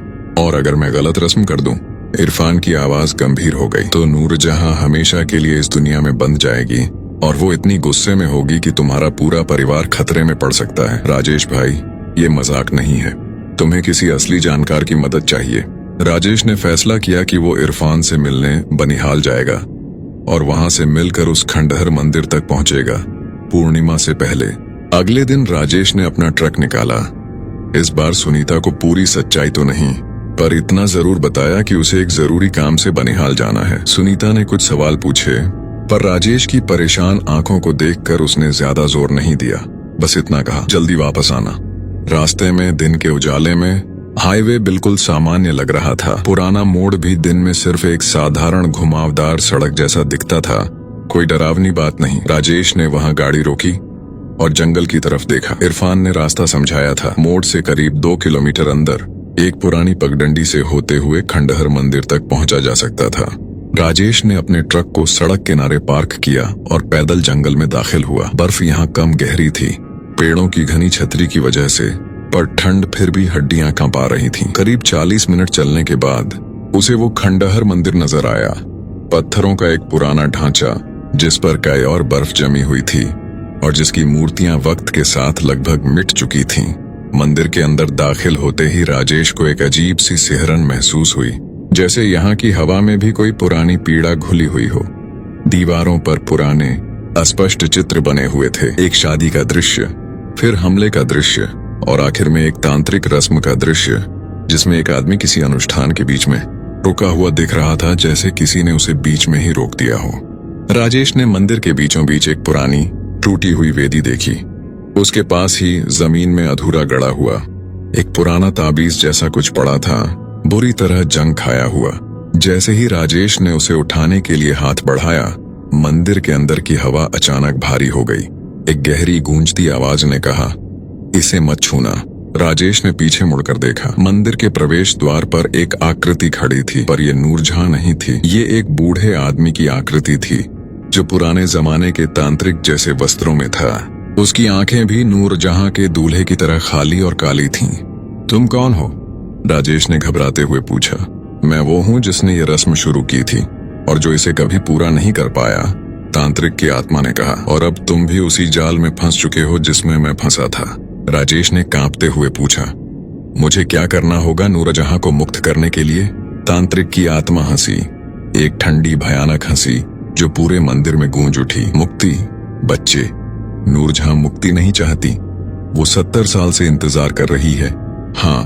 और अगर मैं गलत रस्म कर दूं? इरफान की आवाज गंभीर हो गई। तो नूरजहां हमेशा के लिए इस दुनिया में बंध जाएगी और वो इतनी गुस्से में होगी कि तुम्हारा पूरा परिवार खतरे में पड़ सकता है। राजेश भाई, ये मजाक नहीं है। तुम्हें किसी असली जानकार की मदद चाहिए। राजेश ने फैसला किया कि वो इरफान से मिलने बनिहाल जाएगा और वहां से मिलकर उस खंडहर मंदिर तक पहुंचेगा पूर्णिमा से पहले। अगले दिन राजेश ने अपना ट्रक निकाला। इस बार सुनीता को पूरी सच्चाई तो नहीं, पर इतना जरूर बताया कि उसे एक जरूरी काम से बनिहाल जाना है। सुनीता ने कुछ सवाल पूछे, पर राजेश की परेशान आंखों को देखकर उसने ज्यादा जोर नहीं दिया। बस इतना कहा, जल्दी वापस आना। रास्ते में दिन के उजाले में हाईवे बिल्कुल सामान्य लग रहा था। पुराना मोड़ भी दिन में सिर्फ एक साधारण घुमावदार सड़क जैसा दिखता था। कोई डरावनी बात नहीं। राजेश ने वहां गाड़ी रोकी और जंगल की तरफ देखा। इरफान ने रास्ता समझाया था। मोड़ से करीब 2 किलोमीटर अंदर एक पुरानी पगडंडी से होते हुए खंडहर मंदिर तक पहुंचा जा सकता था। राजेश ने अपने ट्रक को सड़क किनारे पार्क किया और पैदल जंगल में दाखिल हुआ। बर्फ यहाँ कम गहरी थी, पेड़ों की घनी छतरी की वजह से, पर ठंड फिर भी हड्डियां कांपा रही थीं। करीब 40 मिनट चलने के बाद उसे वो खंडहर मंदिर नजर आया। पत्थरों का एक पुराना ढांचा जिस पर कई और बर्फ जमी हुई थी और जिसकी मूर्तियां वक्त के साथ लगभग मिट चुकी थीं। मंदिर के अंदर दाखिल होते ही राजेश को एक अजीब सी सिहरन महसूस हुई, जैसे यहाँ की हवा में भी कोई पुरानी पीड़ा घुली हुई हो। दीवारों पर पुराने अस्पष्ट चित्र बने हुए थे। एक शादी का दृश्य, फिर हमले का दृश्य और आखिर में एक तांत्रिक रस्म का दृश्य, जिसमें एक आदमी किसी अनुष्ठान के बीच में रुका हुआ दिख रहा था, जैसे किसी ने उसे बीच में ही रोक दिया हो। राजेश ने मंदिर के बीचों बीच एक पुरानी टूटी हुई वेदी देखी। उसके पास ही जमीन में अधूरा गड़ा हुआ एक पुराना ताबीज जैसा कुछ पड़ा था, बुरी तरह जंग खाया हुआ। जैसे ही राजेश ने उसे उठाने के लिए हाथ बढ़ाया, मंदिर के अंदर की हवा अचानक भारी हो गई। एक गहरी गूंजती आवाज ने कहा, इसे मत छूना। राजेश ने पीछे मुड़कर देखा। मंदिर के प्रवेश द्वार पर एक आकृति खड़ी थी, पर यह नूरजहां नहीं थी। ये एक बूढ़े आदमी की आकृति थी जो पुराने जमाने के तांत्रिक जैसे वस्त्रों में था। उसकी आंखें भी नूरजहां के दूल्हे की तरह खाली और काली थीं। तुम कौन हो? राजेश ने घबराते हुए पूछा। मैं वो हूँ जिसने ये रस्म शुरू की थी और जो इसे कभी पूरा नहीं कर पाया, तांत्रिक की आत्मा ने कहा। और अब तुम भी उसी जाल में फंस चुके हो जिसमें मैं फंसा था। राजेश ने कांपते हुए पूछा। मुझे क्या करना होगा नूरजहां को मुक्त करने के लिए? तांत्रिक की आत्मा हंसी, एक ठंडी भयानक हंसी जो पूरे मंदिर में गूंज उठी। मुक्ति? बच्चे, नूरजहां मुक्ति नहीं चाहती। वो 70 साल से इंतजार कर रही है। हाँ,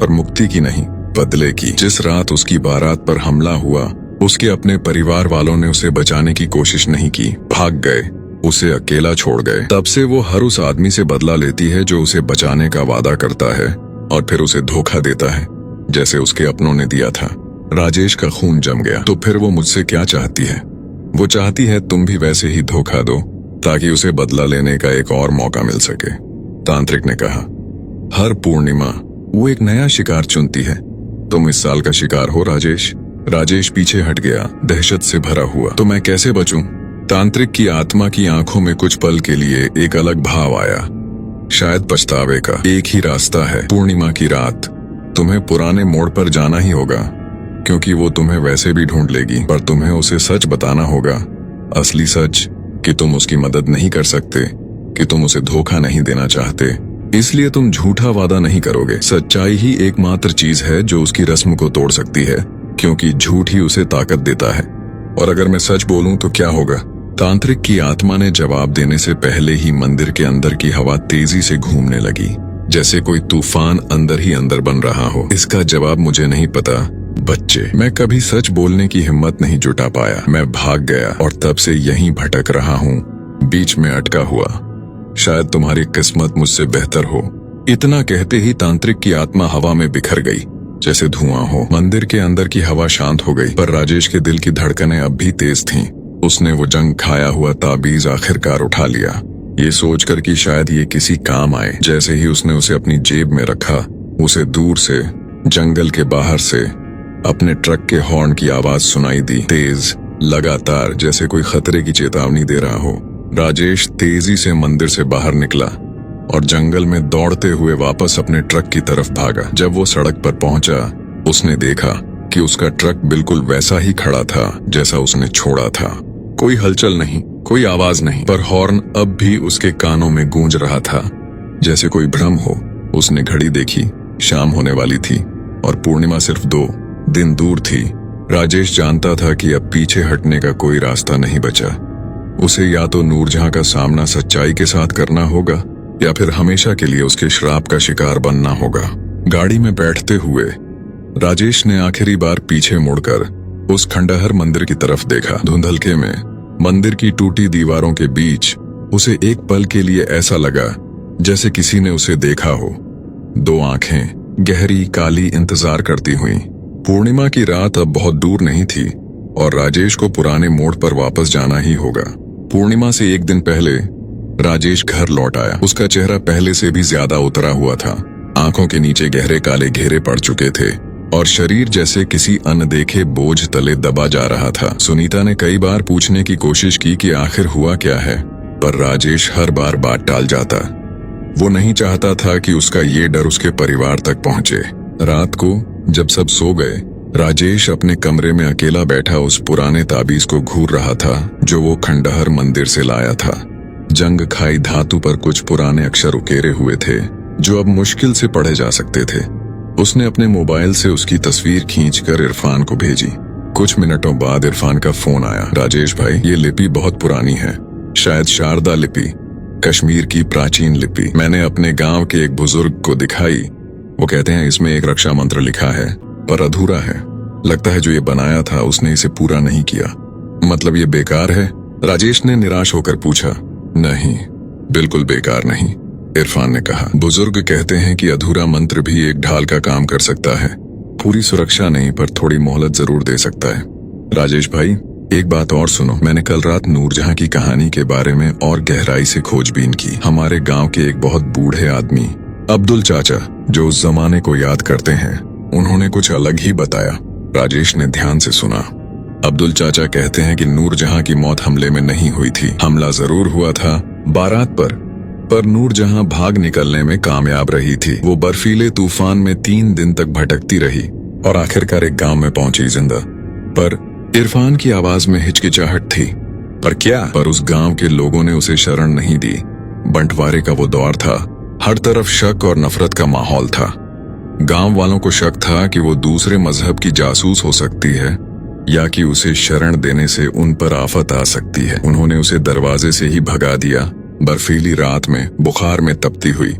पर मुक्ति की नहीं, बदले की। जिस रात उसकी बारात पर हमला हुआ, उसके अपने परिवार वालों ने उसे बचाने की कोशिश नहीं की, भाग गए, उसे अकेला छोड़ गए। तब से वो हर उस आदमी से बदला लेती है जो उसे बचाने का वादा करता है और फिर उसे धोखा देता है, जैसे उसके अपनों ने दिया था। राजेश का खून जम गया। तो फिर वो मुझसे क्या चाहती है? वो चाहती है तुम भी वैसे ही धोखा दो ताकि उसे बदला लेने का एक और मौका मिल सके, तांत्रिक ने कहा। हर पूर्णिमा वो एक नया शिकार चुनती है। तुम इस साल का शिकार हो राजेश। राजेश पीछे हट गया, दहशत से भरा हुआ। तो मैं कैसे बचूं? तांत्रिक की आत्मा की आंखों में कुछ पल के लिए एक अलग भाव आया, शायद पछतावे का। एक ही रास्ता है, पूर्णिमा की रात। तुम्हें पुराने मोड़ पर जाना ही होगा, क्योंकि वो तुम्हें वैसे भी ढूंढ लेगी, पर तुम्हें उसे सच बताना होगा। असली सच, कि तुम उसकी मदद नहीं कर सकते, कि तुम उसे धोखा नहीं देना चाहते, इसलिए तुम झूठा वादा नहीं करोगे। सच्चाई ही एकमात्र चीज है जो उसकी रस्म को तोड़ सकती है, क्योंकि झूठ ही उसे ताकत देता है। और अगर मैं सच बोलूं तो क्या होगा? तांत्रिक की आत्मा ने जवाब देने से पहले ही मंदिर के अंदर की हवा तेजी से घूमने लगी, जैसे कोई तूफान अंदर ही अंदर बन रहा हो। इसका जवाब मुझे नहीं पता, बच्चे। मैं कभी सच बोलने की हिम्मत नहीं जुटा पाया। मैं भाग गया और तब से यहीं भटक रहा हूँ, बीच में अटका हुआ। शायद तुम्हारी किस्मत मुझसे बेहतर हो। इतना कहते ही तांत्रिक की आत्मा हवा में बिखर गई, जैसे धुआं हो। मंदिर के अंदर की हवा शांत हो गई, पर राजेश के दिल की धड़कनें अब भी तेज थीं। उसने वो जंग खाया हुआ ताबीज आखिरकार उठा लिया, ये सोचकर कि शायद ये किसी काम आए। जैसे ही उसने उसे अपनी जेब में रखा, उसे दूर से, जंगल के बाहर से अपने ट्रक के हॉर्न की आवाज सुनाई दी, तेज, लगातार, जैसे कोई खतरे की चेतावनी दे रहा हो। राजेश तेजी से मंदिर से बाहर निकला और जंगल में दौड़ते हुए वापस अपने ट्रक की तरफ भागा। जब वो सड़क पर पहुंचा, उसने देखा कि उसका ट्रक बिल्कुल वैसा ही खड़ा था जैसा उसने छोड़ा था। कोई हलचल नहीं, कोई आवाज नहीं, पर हॉर्न अब भी उसके कानों में गूंज रहा था, जैसे कोई भ्रम हो। उसने घड़ी देखी, शाम होने वाली थी और पूर्णिमा सिर्फ 2 दिन दूर थी। राजेश जानता था कि अब पीछे हटने का कोई रास्ता नहीं बचा। उसे या तो नूरजहां का सामना सच्चाई के साथ करना होगा, या फिर हमेशा के लिए उसके श्राप का शिकार बनना होगा। गाड़ी में बैठते हुए राजेश ने आखिरी बार पीछे मुड़कर उस खंडहर मंदिर की तरफ देखा। धुंधलके में मंदिर की टूटी दीवारों के बीच उसे एक पल के लिए ऐसा लगा जैसे किसी ने उसे देखा हो। 2 आंखें गहरी काली इंतजार करती हुई। पूर्णिमा की रात अब बहुत दूर नहीं थी और राजेश को पुराने मोड़ पर वापस जाना ही होगा। पूर्णिमा से 1 दिन पहले राजेश घर लौट आया। उसका चेहरा पहले से भी ज्यादा उतरा हुआ था, आंखों के नीचे गहरे काले घेरे पड़ चुके थे और शरीर जैसे किसी अनदेखे बोझ तले दबा जा रहा था। सुनीता ने कई बार पूछने की कोशिश की कि आखिर हुआ क्या है, पर राजेश हर बार बात टाल जाता। वो नहीं चाहता था कि उसका ये डर उसके परिवार तक पहुंचे। रात को जब सब सो गए, राजेश अपने कमरे में अकेला बैठा उस पुराने ताबीज को घूर रहा था जो वो खंडहर मंदिर से लाया था। जंग खाई धातु पर कुछ पुराने अक्षर उकेरे हुए थे जो अब मुश्किल से पढ़े जा सकते थे। उसने अपने मोबाइल से उसकी तस्वीर खींचकर इरफान को भेजी। कुछ मिनटों बाद इरफान का फोन आया। राजेश भाई, ये लिपि बहुत पुरानी है, शायद शारदा लिपि, कश्मीर की प्राचीन लिपि। मैंने अपने गांव के एक बुजुर्ग को दिखाई। वो कहते हैं इसमें एक रक्षा मंत्र लिखा है, पर अधूरा है। लगता है जो ये बनाया था उसने इसे पूरा नहीं किया। मतलब ये बेकार है? राजेश ने निराश होकर पूछा। नहीं, बिल्कुल बेकार नहीं, इरफान ने कहा। बुजुर्ग कहते हैं कि अधूरा मंत्र भी एक ढाल का काम कर सकता है। पूरी सुरक्षा नहीं, पर थोड़ी मोहलत जरूर दे सकता है। राजेश भाई, एक बात और सुनो। मैंने कल रात नूरजहां की कहानी के बारे में और गहराई से खोजबीन की। हमारे गांव के एक बहुत बूढ़े आदमी, अब्दुल चाचा, जो उस जमाने को याद करते हैं, उन्होंने कुछ अलग ही बताया। राजेश ने ध्यान से सुना। अब्दुल चाचा कहते हैं कि नूरजहां की मौत हमले में नहीं हुई थी। हमला जरूर हुआ था बारात पर नूरजहां भाग निकलने में कामयाब रही थी। वो बर्फीले तूफान में 3 दिन तक भटकती रही और आखिरकार एक गांव में पहुंची जिंदा। पर इरफान की आवाज में हिचकिचाहट थी। पर क्या? पर उस गांव के लोगों ने उसे शरण नहीं दी। बंटवारे का वो दौर था, हर तरफ शक और नफरत का माहौल था। गांव वालों को शक था कि वो दूसरे मजहब की जासूस हो सकती है या कि उसे शरण देने से उन पर आफत आ सकती है। उन्होंने उसे दरवाजे से ही भगा दिया। बर्फीली रात में बुखार में तपती हुई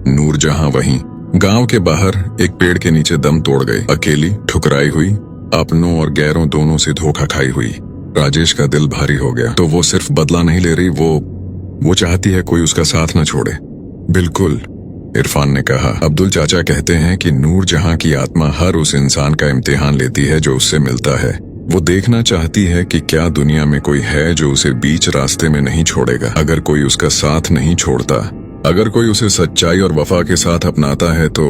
नूरजहां वहीं गांव के बाहर एक पेड़ के नीचे दम तोड़ गई, अकेली, ठुकराई हुई, अपनों और गैरों दोनों से धोखा खाई हुई। राजेश का दिल भारी हो गया। तो वो सिर्फ बदला नहीं ले रही, वो चाहती है कोई उसका साथ न छोड़े। बिल्कुल, इरफान ने कहा। अब्दुल चाचा कहते हैं कि नूरजहां की आत्मा हर उस इंसान का इम्तिहान लेती है जो उससे मिलता है। वो देखना चाहती है कि क्या दुनिया में कोई है जो उसे बीच रास्ते में नहीं छोड़ेगा। अगर कोई उसका साथ नहीं छोड़ता, अगर कोई उसे सच्चाई और वफा के साथ अपनाता है तो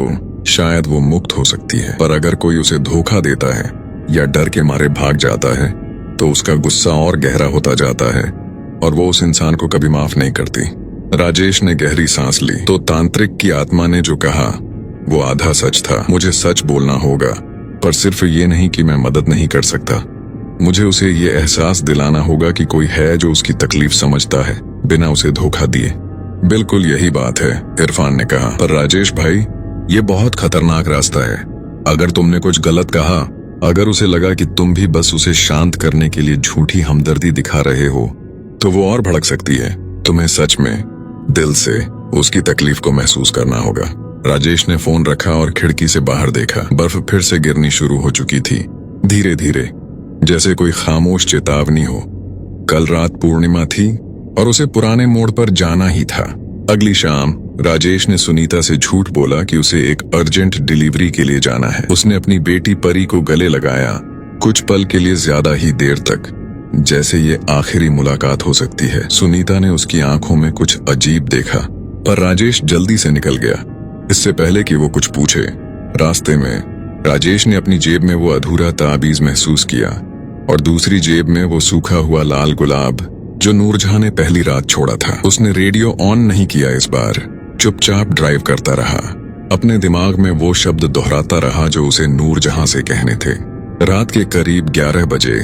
शायद वो मुक्त हो सकती है। पर अगर कोई उसे धोखा देता है या डर के मारे भाग जाता है तो उसका गुस्सा और गहरा होता जाता है और वो उस इंसान को कभी माफ नहीं करती। राजेश ने गहरी सांस ली। तो तांत्रिक की आत्मा ने जो कहा वो आधा सच था। मुझे सच बोलना होगा, पर सिर्फ ये नहीं कि मैं मदद नहीं कर सकता। मुझे उसे ये एहसास दिलाना होगा कि कोई है जो उसकी तकलीफ समझता है बिना उसे धोखा दिए। बिल्कुल यही बात है, इरफान ने कहा। पर राजेश भाई, ये बहुत खतरनाक रास्ता है। अगर तुमने कुछ गलत कहा, अगर उसे लगा कि तुम भी बस उसे शांत करने के लिए झूठी हमदर्दी दिखा रहे हो, तो वो और भड़क सकती है। तुम्हें सच में दिल से उसकी तकलीफ को महसूस करना होगा। राजेश ने फोन रखा और खिड़की से बाहर देखा। बर्फ फिर से गिरनी शुरू हो चुकी थी, धीरे धीरे, जैसे कोई खामोश चेतावनी हो। कल रात पूर्णिमा थी और उसे पुराने मोड़ पर जाना ही था। अगली शाम राजेश ने सुनीता से झूठ बोला कि उसे एक अर्जेंट डिलीवरी के लिए जाना है। उसने अपनी बेटी परी को गले लगाया, कुछ पल के लिए, ज्यादा ही देर तक, जैसे ये आखिरी मुलाकात हो सकती है। सुनीता ने उसकी आंखों में कुछ अजीब देखा, पर राजेश जल्दी से निकल गया, इससे पहले कि वो कुछ पूछे। रास्ते में राजेश ने अपनी जेब में वो अधूरा ताबीज महसूस किया और दूसरी जेब में वो सूखा हुआ लाल गुलाब जो नूरजहां ने पहली रात छोड़ा था। उसने रेडियो ऑन नहीं किया इस बार, चुपचाप ड्राइव करता रहा, अपने दिमाग में वो शब्द दोहराता रहा जो उसे नूरजहां से कहने थे। रात के करीब 11 बजे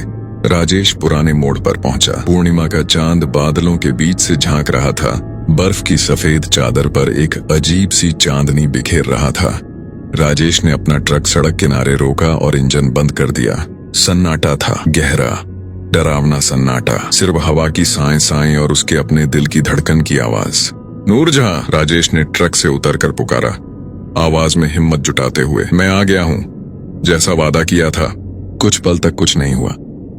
राजेश पुराने मोड़ पर पहुंचा। पूर्णिमा का चांद बादलों के बीच से झांक रहा था। बर्फ की सफेद चादर पर एक अजीब सी चांदनी बिखेर रहा था। राजेश ने अपना ट्रक सड़क किनारे रोका और इंजन बंद कर दिया। सन्नाटा था, गहरा, डरावना सन्नाटा, सिर्फ हवा की साएं साएं और उसके अपने दिल की धड़कन की आवाज। नूरजहां, राजेश ने ट्रक से उतरकर पुकारा, आवाज में हिम्मत जुटाते हुए। मैं आ गया हूं, जैसा वादा किया था। कुछ पल तक कुछ नहीं हुआ,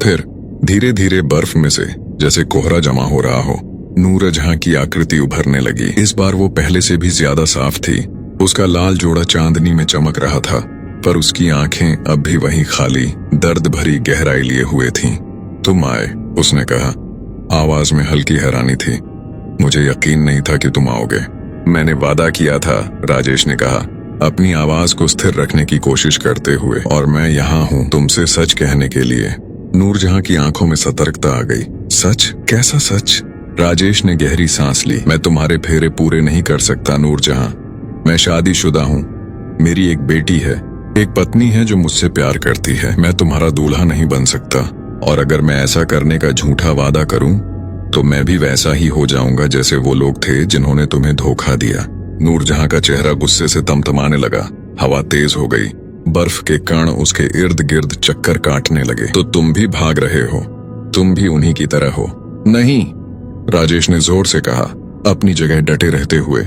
फिर धीरे धीरे बर्फ में से जैसे कोहरा जमा हो रहा हो, नूरजहां की आकृति उभरने लगी। इस बार वो पहले से भी ज्यादा साफ थी। उसका लाल जोड़ा चांदनी में चमक रहा था, पर उसकी आंखें अब भी वहीं खाली, दर्द भरी गहराई लिए हुए थीं। तुम आए, उसने कहा, आवाज में हल्की हैरानी थी। मुझे यकीन नहीं था कि तुम आओगे। मैंने वादा किया था, राजेश ने कहा, अपनी आवाज को स्थिर रखने की कोशिश करते हुए, और मैं यहाँ हूँ तुमसे सच कहने के लिए। नूरजहां की आंखों में सतर्कता आ गई। सच? कैसा सच? राजेश ने गहरी सांस ली। मैं तुम्हारे फेरे पूरे नहीं कर सकता नूरजहां। मैं शादीशुदा हूँ, मेरी एक बेटी है, एक पत्नी है जो मुझसे प्यार करती है। मैं तुम्हारा दूल्हा नहीं बन सकता, और अगर मैं ऐसा करने का झूठा वादा करूं तो मैं भी वैसा ही हो जाऊंगा जैसे वो लोग थे जिन्होंने तुम्हें धोखा दिया। नूरजहां का चेहरा गुस्से से तमतमाने लगा। हवा तेज हो गई, बर्फ के कण उसके इर्द गिर्द चक्कर काटने लगे। तो तुम भी भाग रहे हो? तुम भी उन्हीं की तरह हो? नहीं, राजेश ने जोर से कहा, अपनी जगह डटे रहते हुए,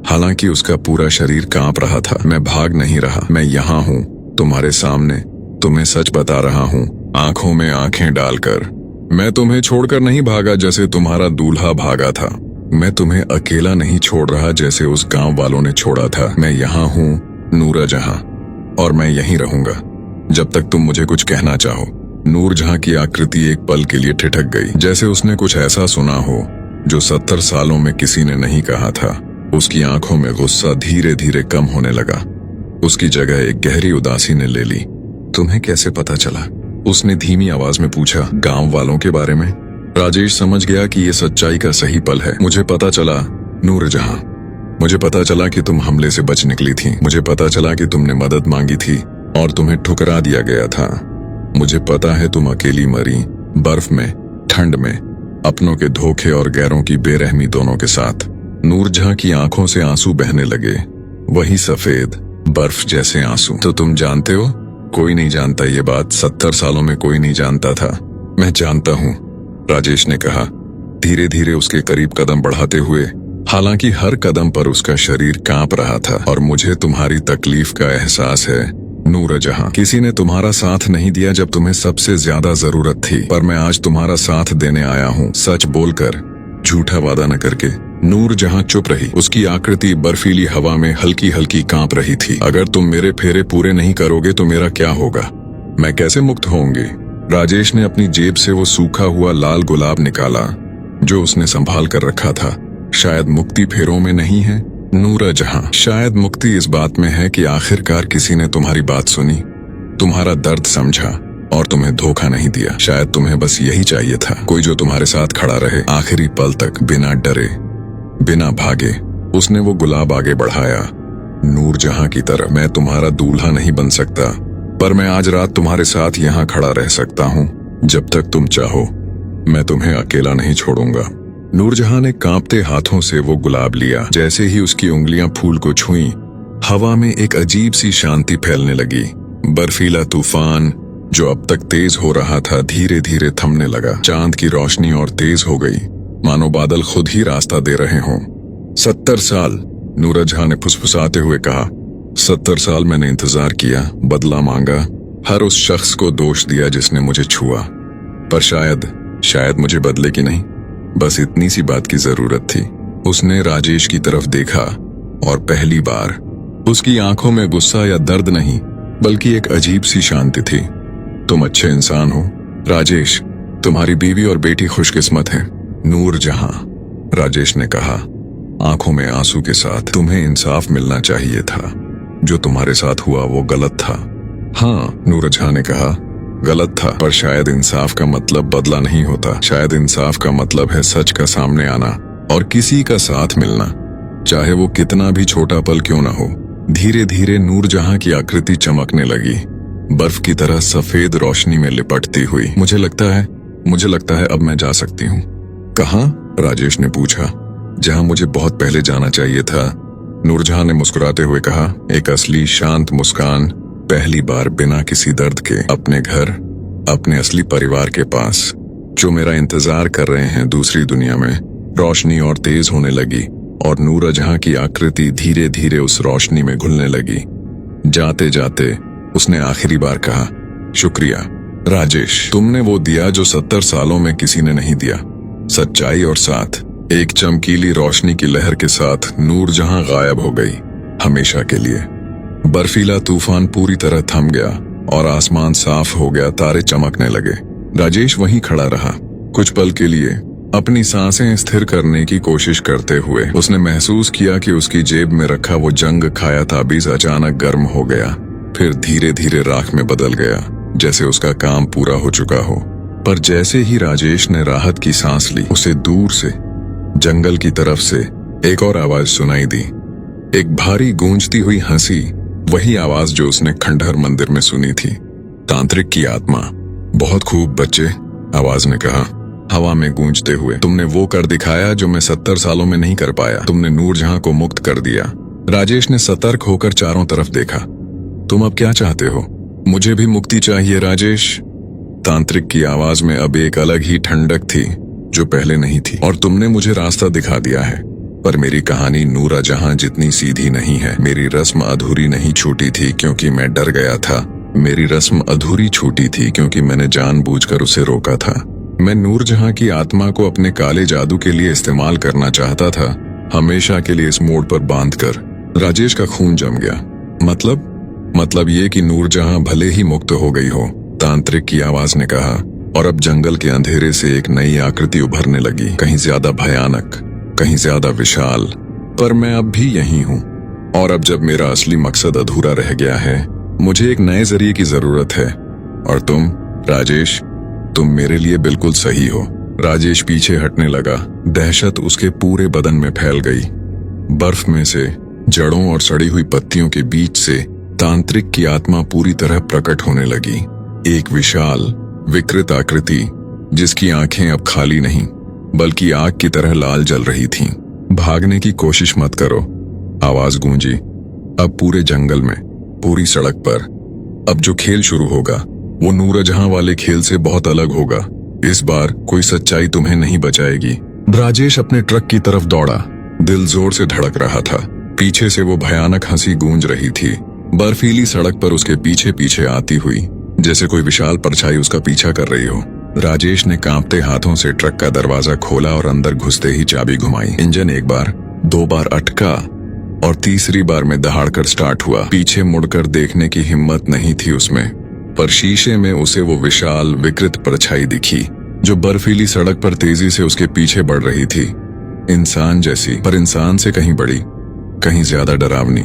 हालांकि उसका पूरा शरीर कांप रहा था। मैं भाग नहीं रहा, मैं यहाँ हूँ, तुम्हारे सामने, तुम्हें सच बता रहा हूँ, आंखों में आंखें डालकर। मैं तुम्हें छोड़कर नहीं भागा जैसे तुम्हारा दूल्हा भागा था। मैं तुम्हें अकेला नहीं छोड़ रहा जैसे उस गांव वालों ने छोड़ा था। मैं यहाँ हूँ नूरजहां, और मैं यहीं रहूंगा जब तक तुम मुझे कुछ कहना चाहो। नूरजहां की आकृति एक पल के लिए ठिठक गई, जैसे उसने कुछ ऐसा सुना हो जो 70 सालों में किसी ने नहीं कहा था। उसकी आंखों में गुस्सा धीरे धीरे कम होने लगा। उसकी जगह एक गहरी उदासी ने ले ली। तुम्हें कैसे पता चला? उसने धीमी आवाज में पूछा। गांव वालों के बारे में? राजेश समझ गया कि ये सच्चाई का सही पल है। मुझे पता चला नूरजहां, मुझे पता चला कि तुम हमले से बच निकली थी। मुझे पता चला कि तुमने मदद मांगी थी और तुम्हें ठुकरा दिया गया था। मुझे पता है तुम अकेली मरी, बर्फ में, ठंड में, अपनों के धोखे और गैरों की बेरहमी दोनों के साथ। नूरजहां की आंखों से आंसू बहने लगे, वही सफेद बर्फ जैसे आंसू। तो तुम जानते हो? कोई नहीं जानता ये बात, 70 सालों में कोई नहीं जानता था। मैं जानता हूँ, राजेश ने कहा, धीरे धीरे उसके करीब कदम बढ़ाते हुए, हालांकि हर कदम पर उसका शरीर कांप रहा था। और मुझे तुम्हारी तकलीफ का एहसास है नूरजहां। किसी ने तुम्हारा साथ नहीं दिया जब तुम्हें सबसे ज्यादा जरूरत थी, पर मैं आज तुम्हारा साथ देने आया हूँ, सच बोलकर, झूठा वादा न करके। नूरजहां चुप रही। उसकी आकृति बर्फीली हवा में हल्की हल्की कांप रही थी। अगर तुम मेरे फेरे पूरे नहीं करोगे तो मेरा क्या होगा? मैं कैसे मुक्त होंगी? राजेश ने अपनी जेब से वो सूखा हुआ लाल गुलाब निकाला जो उसने संभाल कर रखा था। शायद मुक्ति फेरों में नहीं है नूरजहां, शायद मुक्ति इस बात में है कि आखिरकार किसी ने तुम्हारी बात सुनी, तुम्हारा दर्द समझा और तुम्हें धोखा नहीं दिया। शायद तुम्हें बस यही चाहिए था, कोई जो तुम्हारे साथ खड़ा रहे आखिरी पल तक, बिना डरे, बिना भागे। उसने वो गुलाब आगे बढ़ाया, नूरजहां की तरफ। मैं तुम्हारा दूल्हा नहीं बन सकता, पर मैं आज रात तुम्हारे साथ यहाँ खड़ा रह सकता हूँ, जब तक तुम चाहो। मैं तुम्हें अकेला नहीं छोड़ूंगा। नूरजहां ने कांपते हाथों से वो गुलाब लिया। जैसे ही उसकी उंगलियां फूल को छुईं, हवा में एक अजीब सी शांति फैलने लगी। बर्फीला तूफान जो अब तक तेज हो रहा था धीरे धीरे थमने लगा। चांद की रोशनी और तेज हो गई, मानो बादल खुद ही रास्ता दे रहे हों। 70 साल नूरजहां ने फुसफुसाते हुए कहा, 70 साल मैंने इंतजार किया, बदला मांगा, हर उस शख्स को दोष दिया जिसने मुझे छुआ, पर शायद मुझे बदले की नहीं, बस इतनी सी बात की जरूरत थी। उसने राजेश की तरफ देखा और पहली बार उसकी आंखों में गुस्सा या दर्द नहीं, बल्कि एक अजीब सी शांति थी। तुम अच्छे इंसान हो राजेश, तुम्हारी बीवी और बेटी खुशकिस्मत हैं। नूरजहां, राजेश ने कहा, आंखों में आंसू के साथ, तुम्हें इंसाफ मिलना चाहिए था। जो तुम्हारे साथ हुआ वो गलत था। हाँ, नूरजहां ने कहा, गलत था, पर शायद इंसाफ का मतलब बदला नहीं होता। शायद इंसाफ का मतलब है सच का सामने आना और किसी का साथ मिलना, चाहे वो कितना भी छोटा पल क्यों ना हो। धीरे धीरे नूरजहां की आकृति चमकने लगी, बर्फ की तरह सफेद रोशनी में लिपटती हुई। मुझे लगता है अब मैं जा सकती हूँ। कहाँ? राजेश ने पूछा। जहां मुझे बहुत पहले जाना चाहिए था, नूरजहां ने मुस्कुराते हुए कहा, एक असली शांत मुस्कान, पहली बार बिना किसी दर्द के, अपने घर, अपने असली परिवार के पास, जो मेरा इंतजार कर रहे हैं दूसरी दुनिया में। रोशनी और तेज होने लगी और नूरजहां की आकृति धीरे धीरे उस रोशनी में घुलने लगी। जाते जाते उसने आखिरी बार कहा, शुक्रिया राजेश, तुमने वो दिया जो 70 सालों में किसी ने नहीं दिया, सच्चाई और साथ। एक चमकीली रोशनी की लहर के साथ नूरजहां गायब हो गई, हमेशा के लिए। बर्फीला तूफान पूरी तरह थम गया और आसमान साफ हो गया, तारे चमकने लगे। राजेश वहीं खड़ा रहा, कुछ पल के लिए अपनी सांसें स्थिर करने की कोशिश करते हुए। उसने महसूस किया कि उसकी जेब में रखा वो जंग खाया ताबीज अचानक गर्म हो गया, फिर धीरे धीरे राख में बदल गया, जैसे उसका काम पूरा हो चुका हो। पर जैसे ही राजेश ने राहत की सांस ली, उसे दूर से, जंगल की तरफ से एक और आवाज सुनाई दी, एक भारी गूंजती हुई हंसी, वही आवाज जो उसने खंडहर मंदिर में सुनी थी। तांत्रिक की आत्मा। बहुत खूब बच्चे, आवाज ने कहा, हवा में गूंजते हुए। तुमने वो कर दिखाया जो मैं 70 सालों में नहीं कर पाया। तुमने नूरजहां को मुक्त कर दिया। राजेश ने सतर्क होकर चारों तरफ देखा। तुम अब क्या चाहते हो? मुझे भी मुक्ति चाहिए राजेश। तांत्रिक की आवाज में अब एक अलग ही ठंडक थी जो पहले नहीं थी। और तुमने मुझे रास्ता दिखा दिया है, पर मेरी कहानी नूरजहां जितनी सीधी नहीं है। मेरी रस्म अधूरी नहीं छूटी थी क्योंकि मैं डर गया था। मेरी रस्म अधूरी छूटी थी क्योंकि मैंने जानबूझकर उसे रोका था। मैं नूरजहां की आत्मा को अपने काले जादू के लिए इस्तेमाल करना चाहता था, हमेशा के लिए इस मोड़ पर बांधकर। राजेश का खून जम गया। मतलब ये कि नूरजहां भले ही मुक्त हो गई हो, तांत्रिक की आवाज ने कहा। और अब जंगल के अंधेरे से एक नई आकृति उभरने लगी, कहीं ज्यादा भयानक, कहीं ज्यादा विशाल। पर मैं अब भी यही हूँ, और अब जब मेरा असली मकसद अधूरा रह गया है, मुझे एक नए जरिए की जरूरत है। और तुम राजेश, तुम मेरे लिए बिल्कुल सही हो। राजेश पीछे हटने लगा, दहशत उसके पूरे बदन में फैल गई। बर्फ में से, जड़ों और सड़ी हुई पत्तियों के बीच से तांत्रिक की आत्मा पूरी तरह प्रकट होने लगी। एक विशाल, विकृत आकृति जिसकी आंखें अब खाली नहीं बल्कि आग की तरह लाल जल रही थीं। भागने की कोशिश मत करो, आवाज गूंजी। अब पूरे जंगल में, पूरी सड़क पर, अब जो खेल शुरू होगा वो नूरजहां वाले खेल से बहुत अलग होगा। इस बार कोई सच्चाई तुम्हें नहीं बचाएगी। राजेश अपने ट्रक की तरफ दौड़ा, दिल जोर से धड़क रहा था। पीछे से वो भयानक हंसी गूंज रही थी, बर्फीली सड़क पर उसके पीछे पीछे आती हुई, जैसे कोई विशाल परछाई उसका पीछा कर रही हो। राजेश ने कांपते हाथों से ट्रक का दरवाजा खोला और अंदर घुसते ही चाबी घुमाई। इंजन एक बार, दो बार अटका और तीसरी बार में दहाड़कर स्टार्ट हुआ। पीछे मुड़कर देखने की हिम्मत नहीं थी उसमें, पर शीशे में उसे वो विशाल विकृत परछाई दिखी जो बर्फीली सड़क पर तेजी से उसके पीछे बढ़ रही थी। इंसान जैसी, पर इंसान से कहीं बड़ी, कहीं ज्यादा डरावनी।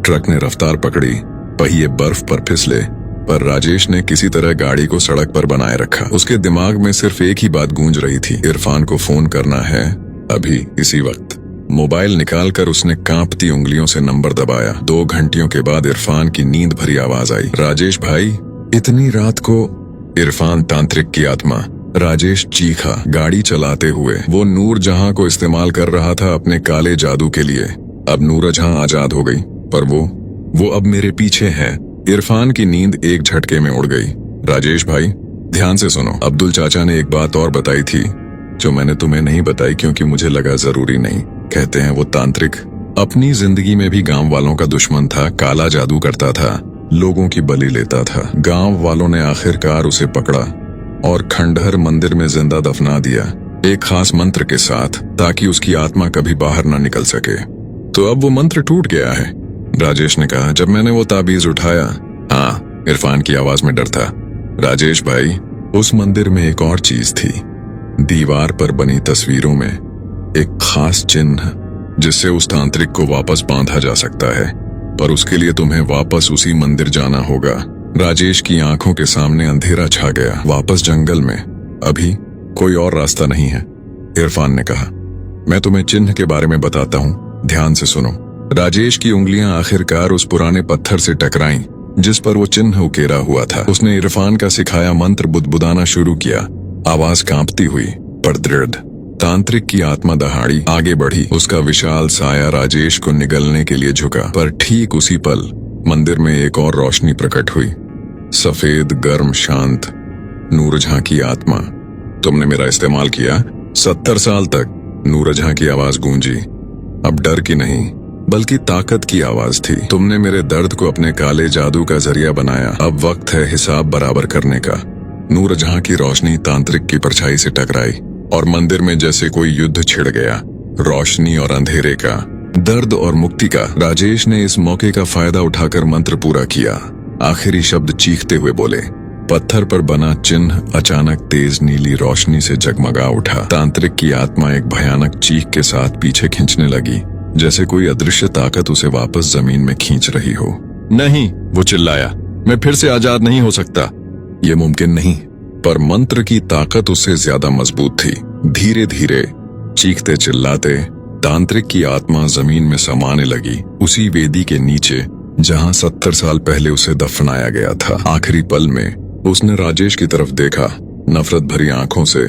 ट्रक ने रफ्तार पकड़ी, पहिए बर्फ पर फिसले, पर राजेश ने किसी तरह गाड़ी को सड़क पर बनाए रखा। उसके दिमाग में सिर्फ एक ही बात गूंज रही थी, इरफान को फोन करना है, अभी, इसी वक्त। मोबाइल निकालकर उसने कांपती उंगलियों से नंबर दबाया। 2 घंटियों के बाद इरफान की नींद भरी आवाज आई, राजेश भाई, इतनी रात को? इरफान, तांत्रिक की आत्मा। राजेश चीखा। गाड़ी चलाते हुए वो नूरजहां को इस्तेमाल कर रहा था अपने काले जादू के लिए। अब नूरजहां आजाद हो गई, पर वो अब मेरे पीछे है। इरफान की नींद एक झटके में उड़ गई। राजेश भाई, ध्यान से सुनो, अब्दुल चाचा ने एक बात और बताई थी जो मैंने तुम्हें नहीं बताई क्योंकि मुझे लगा जरूरी नहीं। कहते हैं वो तांत्रिक अपनी जिंदगी में भी गांव वालों का दुश्मन था, काला जादू करता था, लोगों की बलि लेता था। गांव वालों ने आखिरकार उसे पकड़ा और खंडहर मंदिर में जिंदा दफना दिया, एक खास मंत्र के साथ, ताकि उसकी आत्मा कभी बाहर न निकल सके। तो अब वो मंत्र टूट गया है, राजेश ने कहा जब मैंने वो ताबीज उठाया। हाँ, इरफान की आवाज में डर था। राजेश भाई, उस मंदिर में एक और चीज थी। दीवार पर बनी तस्वीरों में एक खास चिन्ह, जिससे उस तांत्रिक को वापस बांधा जा सकता है, पर उसके लिए तुम्हें वापस उसी मंदिर जाना होगा। राजेश की आंखों के सामने अंधेरा छा गया। वापस जंगल में? अभी कोई और रास्ता नहीं है, इरफान ने कहा। मैं तुम्हें चिन्ह के बारे में बताता हूँ, ध्यान से सुनो। राजेश की उंगलियां आखिरकार उस पुराने पत्थर से टकराईं जिस पर वो चिन्ह उकेरा हुआ था। उसने इरफान का सिखाया मंत्र बुदबुदाना शुरू किया। आवाज कांपती हुई पर दृढ़। तांत्रिक की आत्मा दहाड़ी आगे बढ़ी। उसका विशाल साया राजेश को निगलने के लिए झुका, पर ठीक उसी पल मंदिर में एक और रोशनी प्रकट हुई। सफेद, गर्म, शांत, नूरजहां की आत्मा। तुमने मेरा इस्तेमाल किया 70 साल तक, नूरजहां की आवाज गूंजी। अब डर की नहीं बल्कि ताकत की आवाज थी। तुमने मेरे दर्द को अपने काले जादू का जरिया बनाया, अब वक्त है हिसाब बराबर करने का। नूरजहां की रोशनी तांत्रिक की परछाई से टकराई और मंदिर में जैसे कोई युद्ध छिड़ गया, रोशनी और अंधेरे का, दर्द और मुक्ति का। राजेश ने इस मौके का फायदा उठाकर मंत्र पूरा किया। आखिरी शब्द चीखते हुए बोले। पत्थर पर बना चिन्ह अचानक तेज नीली रोशनी से जगमगा उठा। तांत्रिक की आत्मा एक भयानक चीख के साथ पीछे खींचने लगी, जैसे कोई अदृश्य ताकत उसे वापस जमीन में खींच रही हो। नहीं, वो चिल्लाया, मैं फिर से आजाद नहीं हो सकता। ये मुमकिन नहीं। पर मंत्र की ताकत उससे ज्यादा मजबूत थी। धीरे धीरे, चीखते चिल्लाते, तांत्रिक की आत्मा जमीन में समाने लगी, उसी वेदी के नीचे जहां 70 साल पहले उसे दफनाया गया था। आखिरी पल में उसने राजेश की तरफ देखा, नफरत भरी आंखों से,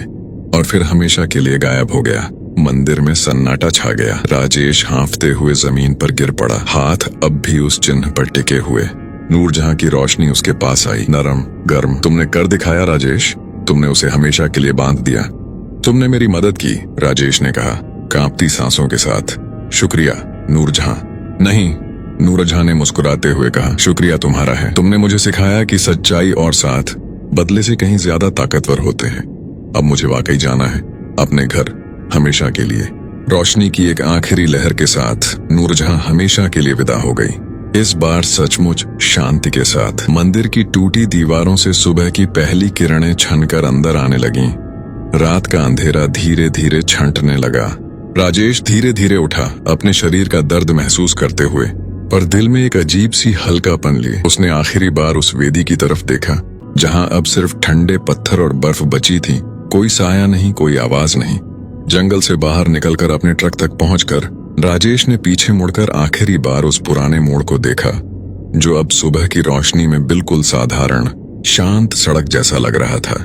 और फिर हमेशा के लिए गायब हो गया। मंदिर में सन्नाटा छा गया। राजेश हांफते हुए जमीन पर गिर पड़ा, हाथ अब भी उस चिन्ह पर टिके हुए। नूरजहां की रोशनी उसके पास आई, नरम, गर्म। तुमने कर दिखाया राजेश, तुमने उसे हमेशा के लिए बांध दिया। तुमने मेरी मदद की, राजेश ने कहा कांपती सांसों के साथ। शुक्रिया नूरजहां। नहीं, नूरजहां ने मुस्कुराते हुए कहा, शुक्रिया तुम्हारा है। तुमने मुझे सिखाया कि सच्चाई और साथ बदले से कहीं ज्यादा ताकतवर होते हैं। अब मुझे वाकई जाना है, अपने घर, हमेशा के लिए। रोशनी की एक आखिरी लहर के साथ नूरजहां हमेशा के लिए विदा हो गई। इस बार सचमुच शांति के साथ। मंदिर की टूटी दीवारों से सुबह की पहली किरणें छनकर अंदर आने लगीं। रात का अंधेरा धीरे धीरे छंटने लगा। राजेश धीरे धीरे उठा, अपने शरीर का दर्द महसूस करते हुए, पर दिल में एक अजीब सी हल्कापन लिए। उसने आखिरी बार उस वेदी की तरफ देखा, जहां अब सिर्फ ठंडे पत्थर और बर्फ बची थी। कोई साया नहीं, कोई आवाज नहीं। जंगल से बाहर निकलकर अपने ट्रक तक पहुंचकर राजेश ने पीछे मुड़कर आखिरी बार उस पुराने मोड़ को देखा, जो अब सुबह की रोशनी में बिल्कुल साधारण, शांत सड़क जैसा लग रहा था।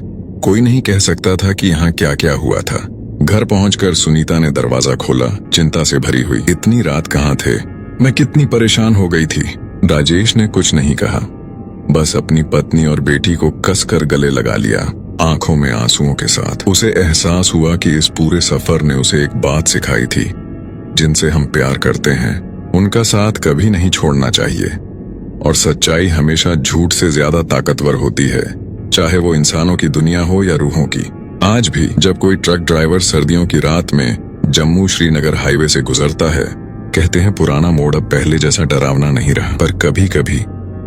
कोई नहीं कह सकता था कि यहाँ क्या क्या हुआ था। घर पहुंचकर सुनीता ने दरवाजा खोला, चिंता से भरी हुई। इतनी रात कहाँ थे? मैं कितनी परेशान हो गई थी। राजेश ने कुछ नहीं कहा, बस अपनी पत्नी और बेटी को कसकर गले लगा लिया, आंखों में आंसुओं के साथ। उसे एहसास हुआ कि इस पूरे सफर ने उसे एक बात सिखाई थी, जिनसे हम प्यार करते हैं उनका साथ कभी नहीं छोड़ना चाहिए, और सच्चाई हमेशा झूठ से ज्यादा ताकतवर होती है, चाहे वो इंसानों की दुनिया हो या रूहों की। आज भी जब कोई ट्रक ड्राइवर सर्दियों की रात में जम्मू श्रीनगर हाईवे से गुजरता है, कहते हैं पुराना मोड़ अब पहले जैसा डरावना नहीं रहा। पर कभी कभी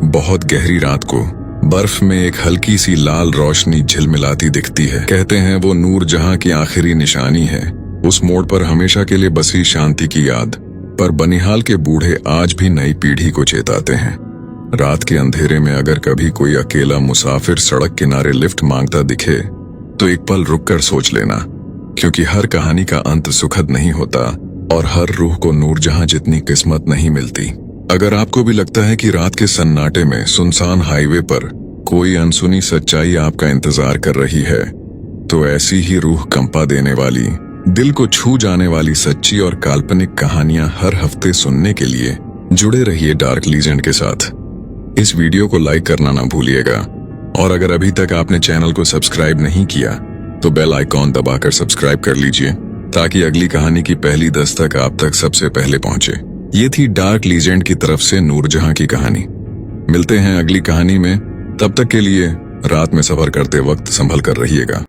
बहुत गहरी रात को बर्फ में एक हल्की सी लाल रोशनी झिलमिलाती दिखती है। कहते हैं वो नूरजहां की आखिरी निशानी है। उस मोड़ पर हमेशा के लिए बसी शांति की याद। पर बनिहाल के बूढ़े आज भी नई पीढ़ी को चेताते हैं, रात के अंधेरे में अगर कभी कोई अकेला मुसाफिर सड़क किनारे लिफ्ट मांगता दिखे तो एक पल रुककर सोच लेना, क्योंकि हर कहानी का अंत सुखद नहीं होता और हर रूह को नूरजहां जितनी किस्मत नहीं मिलती। अगर आपको भी लगता है कि रात के सन्नाटे में सुनसान हाईवे पर कोई अनसुनी सच्चाई आपका इंतजार कर रही है, तो ऐसी ही रूह कंपा देने वाली, दिल को छू जाने वाली सच्ची और काल्पनिक कहानियां हर हफ्ते सुनने के लिए जुड़े रहिए डार्क लीजेंड के साथ। इस वीडियो को लाइक करना ना भूलिएगा, और अगर अभी तक आपने चैनल को सब्सक्राइब नहीं किया तो बेल आइकॉन दबाकर सब्सक्राइब कर लीजिए, ताकि अगली कहानी की पहली दस्तक आप तक सबसे पहले पहुंचे। ये थी डार्क लीजेंड की तरफ से नूरजहां की कहानी। मिलते हैं अगली कहानी में, तब तक के लिए रात में सफर करते वक्त संभल कर रहिएगा।